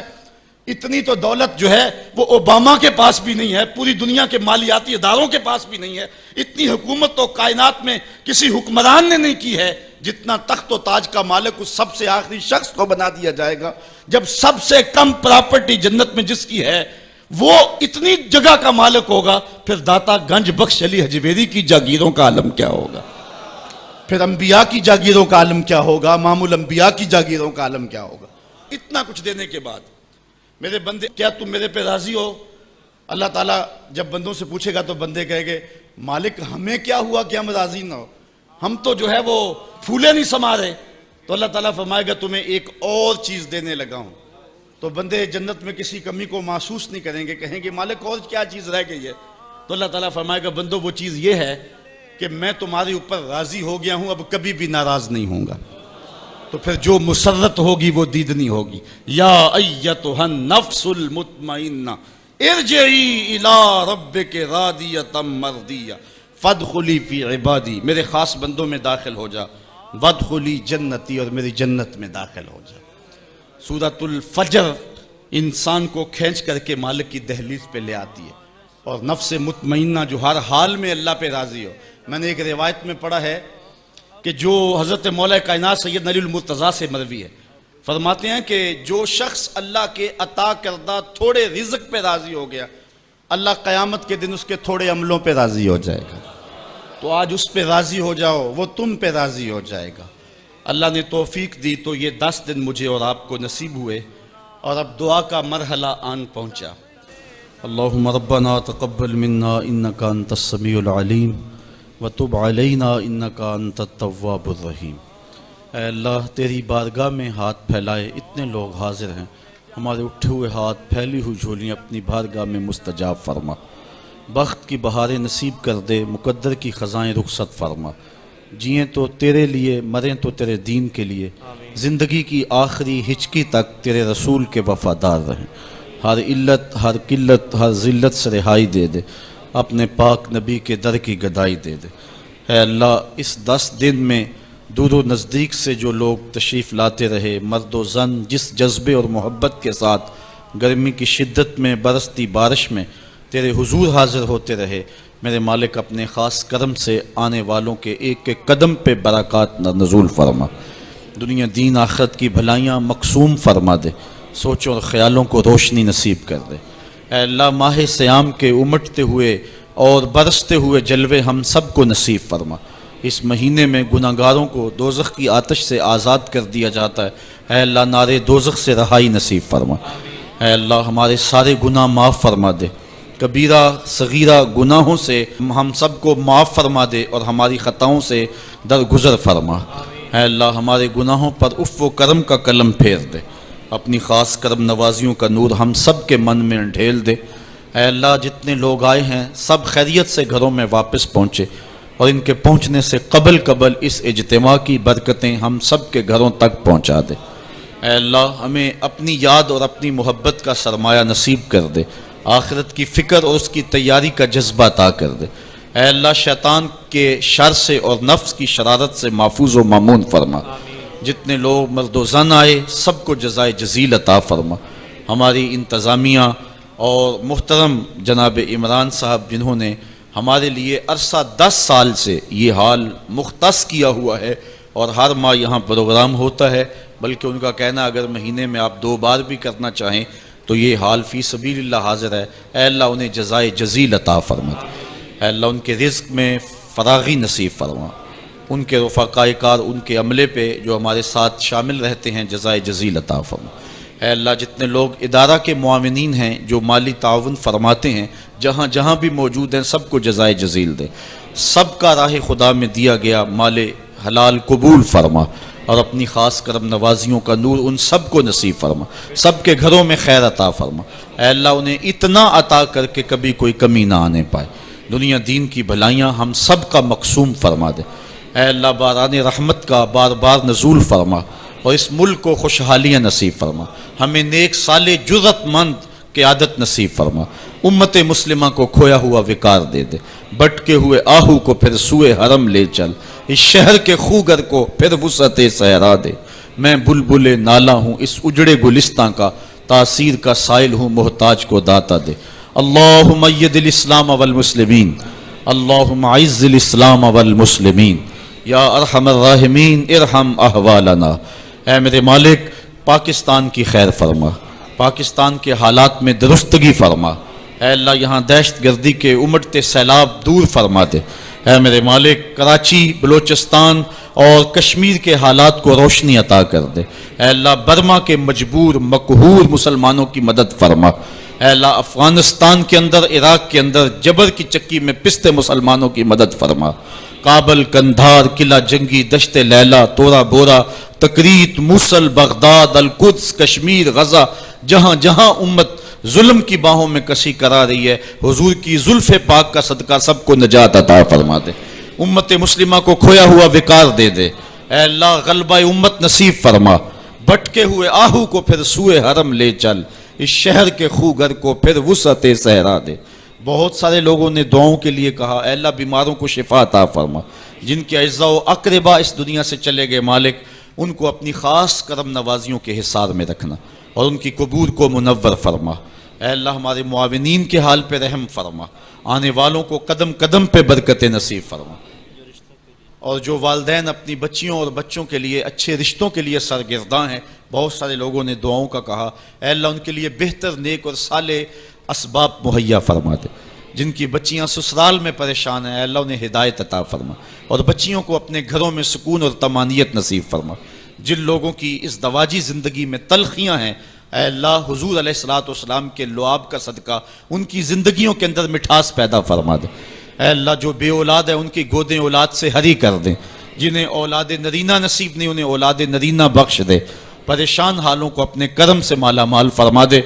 اتنی تو دولت جو ہے وہ اوباما کے پاس بھی نہیں ہے، پوری دنیا کے مالیاتی اداروں کے پاس بھی نہیں ہے، اتنی حکومت تو کائنات میں کسی حکمران نے نہیں کی ہے جتنا تخت و تاج کا مالک اس سب سے آخری شخص کو بنا دیا جائے گا۔ جب سب سے کم پراپرٹی جنت میں جس کی ہے وہ اتنی جگہ کا مالک ہوگا، پھر داتا گنج بخش علی حجویری کی جاگیروں کا عالم کیا ہوگا، پھر انبیاء کی جاگیروں کا عالم کیا ہوگا، امام الانبیاء کی جاگیروں کا عالم کیا ہوگا۔ اتنا کچھ دینے کے بعد میرے بندے کیا تم میرے پہ راضی ہو؟ اللہ تعالیٰ جب بندوں سے پوچھے گا تو بندے کہے گے مالک ہمیں کیا ہوا کہ ہم راضی نہ ہو، ہم تو جو ہے وہ پھولے نہیں سما رہے۔ تو اللہ تعالیٰ فرمائے گا تمہیں ایک اور چیز دینے لگا ہوں۔ تو بندے جنت میں کسی کمی کو محسوس نہیں کریں گے، کہیں گے مالک اور کیا چیز رہ گئی ہے؟ تو اللہ تعالیٰ فرمائے گا بندو وہ چیز یہ ہے کہ میں تمہارے اوپر راضی ہو گیا ہوں، اب کبھی بھی ناراض نہیں ہوں گا۔ تو پھر جو مسرت ہوگی وہ دیدنی ہوگی۔ یا ایتھا النفس المطمئنہ ارجعی الی ربک راضیۃ مرضیہ فادخلی فی عبادی، میرے خاص بندوں میں داخل ہو جا، وادخلی جنتی، اور میری جنت میں داخل ہو جا۔ سورۃ الفجر انسان کو کھینچ کر کے مالک کی دہلیز پہ لے آتی ہے، اور نفس مطمئنہ جو ہر حال میں اللہ پہ راضی ہو۔ میں نے ایک روایت میں پڑھا ہے کہ جو حضرت مولا کائنات سید علی المرتضیٰ سے مروی ہے، فرماتے ہیں کہ جو شخص اللہ کے عطا کردہ تھوڑے رزق پہ راضی ہو گیا، اللہ قیامت کے دن اس کے تھوڑے عملوں پہ راضی ہو جائے گا۔ تو آج اس پہ راضی ہو جاؤ، وہ تم پہ راضی ہو جائے گا۔ اللہ نے توفیق دی تو یہ 10 دن مجھے اور آپ کو نصیب ہوئے، اور اب دعا کا مرحلہ آن پہنچا۔ اللہم ربنا تقبل منا انکا انت السمیع العلیم وتب علینا انکا انت التواب الرحیم۔ اے اللہ تیری بارگاہ میں ہاتھ پھیلائے اتنے لوگ حاضر ہیں، ہمارے اٹھے ہوئے ہاتھ پھیلی ہوئی جھولیاں اپنی بارگاہ میں مستجاب فرما، بخت کی بہاریں نصیب کر دے، مقدر کی خزائیں رخصت فرما، جئیں تو تیرے لیے مریں تو تیرے دین کے لیے، زندگی کی آخری ہچکی تک تیرے رسول کے وفادار رہیں، ہر علت ہر قلت ہر ذلت سے رہائی دے دے، اپنے پاک نبی کے در کی گدائی دے دے۔ اے اللہ اس 10 دن میں دور و نزدیک سے جو لوگ تشریف لاتے رہے، مرد و زن جس جذبے اور محبت کے ساتھ گرمی کی شدت میں برستی بارش میں تیرے حضور حاضر ہوتے رہے، میرے مالک اپنے خاص کرم سے آنے والوں کے ایک ایک قدم پہ برکات نزول فرما، دنیا دین آخرت کی بھلائیاں مقسوم فرما دے، سوچوں اور خیالوں کو روشنی نصیب کر دے۔ اے اللہ ماہ سیام کے امٹتے ہوئے اور برستے ہوئے جلوے ہم سب کو نصیب فرما۔ اس مہینے میں گناہ گاروں کو دوزخ کی آتش سے آزاد کر دیا جاتا ہے، اے اللہ نارے دوزخ سے رہائی نصیب فرما۔ اے اللہ ہمارے سارے گناہ معاف فرما دے، کبیرہ صغیرہ گناہوں سے ہم سب کو معاف فرما دے اور ہماری خطاؤں سے درگزر فرما۔ اے اللہ ہمارے گناہوں پر عفو و کرم کا قلم پھیر دے، اپنی خاص کرم نوازیوں کا نور ہم سب کے من میں ڈھیل دے۔ اے اللہ جتنے لوگ آئے ہیں سب خیریت سے گھروں میں واپس پہنچے، اور ان کے پہنچنے سے قبل اس اجتماع کی برکتیں ہم سب کے گھروں تک پہنچا دے۔ اے اللہ ہمیں اپنی یاد اور اپنی محبت کا سرمایہ نصیب کر دے، آخرت کی فکر اور اس کی تیاری کا جذبہ عطا کر دے۔ اے اللہ شیطان کے شر سے اور نفس کی شرارت سے محفوظ و مامون فرما، جتنے لوگ مرد و زن آئے سب کو جزائے جزیل عطا فرما۔ ہماری انتظامیہ اور محترم جناب عمران صاحب جنہوں نے ہمارے لیے عرصہ 10 سال سے یہ حال مختص کیا ہوا ہے، اور ہر ماہ یہاں پروگرام ہوتا ہے، بلکہ ان کا کہنا اگر مہینے میں آپ 2 بار بھی کرنا چاہیں تو یہ حال فی سبیل اللہ حاضر ہے۔ اے اللہ انہیں جزائے جزیل عطا فرما، اے اللہ ان کے رزق میں فراغی نصیب فرما، ان کے رفقائے کار ان کے عملے پہ جو ہمارے ساتھ شامل رہتے ہیں جزائے جزیل عطا فرما۔ اے اللہ جتنے لوگ ادارہ کے معاونین ہیں جو مالی تعاون فرماتے ہیں جہاں جہاں بھی موجود ہیں سب کو جزائے جزیل دے، سب کا راہ خدا میں دیا گیا مال حلال قبول فرما، اور اپنی خاص کرم نوازیوں کا نور ان سب کو نصیب فرما، سب کے گھروں میں خیر عطا فرما۔ اے اللہ انہیں اتنا عطا کر کے کبھی کوئی کمی نہ آنے پائے، دنیا دین کی بھلائیاں ہم سب کا مقسوم فرما دے۔ اے اللہ باران رحمت کا بار بار نزول فرما، اور اس ملک کو خوشحالیاں نصیب فرما، ہمیں نیک صالح جرأت مند قیادت نصیب فرما، امت مسلمہ کو کھویا ہوا وقار دے دے، بٹکے ہوئے آہو کو پھر سوئے حرم لے چل، اس شہر کے خوگر کو پھر وسعت صحرا دے، میں بلبل نالا ہوں اس اجڑے گلستان کا، تاثیر کا سائل ہوں محتاج کو داتا دے۔ اللہم اید الاسلام والمسلمین، اللہم عز الاسلام والمسلمین، یا ارحم الراحمین ارحم احوالنا۔ اے میرے مالک پاکستان کی خیر فرما، پاکستان کے حالات میں درستگی فرما، اے اللہ یہاں دہشت گردی کے امٹتے سیلاب دور فرما دے، اے میرے مالک کراچی، بلوچستان اور کشمیر کے حالات کو روشنی عطا کر دے، اے اللہ برما کے مجبور مقہور مسلمانوں کی مدد فرما، اے اللہ افغانستان کے اندر، عراق کے اندر جبر کی چکی میں پستے مسلمانوں کی مدد فرما، کابل، کندھار، قلعہ جنگی، دشت لیلہ، تورا بورا، تکریت، موصل، بغداد، القدس، کشمیر، غزہ، جہاں جہاں امت ظلم کی باہوں میں کشی کرا رہی ہے، حضور کی زلف پاک کا صدقہ سب کو نجات عطا فرما دے، امت مسلمہ کو کھویا ہوا وقار دے دے، اے اللہ غلبہ امت نصیب فرما، بھٹکے ہوئے آہو کو پھر سوئے حرم لے چل، اس شہر کے خوگر کو پھر وسعت صحرا دے۔ بہت سارے لوگوں نے دعاؤں کے لیے کہا، اے اللہ بیماروں کو شفا عطا فرما، جن کے اعزاء و اقربا اس دنیا سے چلے گئے مالک ان کو اپنی خاص کرم نوازیوں کے حصار میں رکھنا اور ان کی قبور کو منور فرما، اے اللہ ہمارے معاونین کے حال پہ رحم فرما، آنے والوں کو قدم قدم پہ برکت نصیب فرما، اور جو والدین اپنی بچیوں اور بچوں کے لیے اچھے رشتوں کے لیے سرگرداں ہیں، بہت سارے لوگوں نے دعاؤں کا کہا، اے اللہ ان کے لیے بہتر نیک اور صالح اسباب مہیا فرما دے، جن کی بچیاں سسرال میں پریشان ہیں، اے اللہ انہیں ہدایت عطا فرما، اور بچیوں کو اپنے گھروں میں سکون اور طمانینت نصیب فرما، جن لوگوں کی اس دواجی زندگی میں تلخیاں ہیں، اے اللہ حضور علیہ الصلوۃ والسلام کے لعاب کا صدقہ ان کی زندگیوں کے اندر مٹھاس پیدا فرما دے، اے اللہ جو بے اولاد ہے ان کی گودیں اولاد سے ہری کر دیں، جنہیں اولاد نرینہ نصیب نہیں انہیں اولاد نرینہ بخش دے، پریشان حالوں کو اپنے کرم سے مالا مال فرما دے،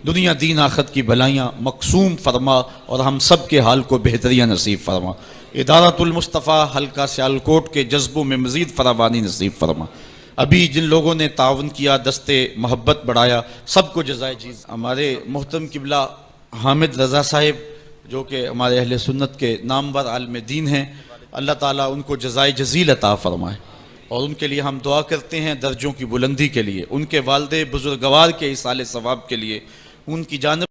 دنیا دین آخرت کی بھلائیاں مقسوم فرما اور ہم سب کے حال کو بہتریاں نصیب فرما، ادارت المصطفیٰ حلقہ سیالکوٹ کے جذبوں میں مزید فراوانی نصیب فرما، ابھی جن لوگوں نے تعاون کیا، دستے محبت بڑھایا، سب کو جزائے چیز۔ ہمارے محترم قبلہ حامد رضا صاحب جو کہ ہمارے اہل سنت کے نامور عالم دین ہیں، اللہ تعالیٰ ان کو جزائے جزیل عطا فرمائے، اور ان کے لیے ہم دعا کرتے ہیں درجوں کی بلندی کے لیے، ان کے والد بزرگوار کے ایصال ثواب کے لیے، ان کی جانب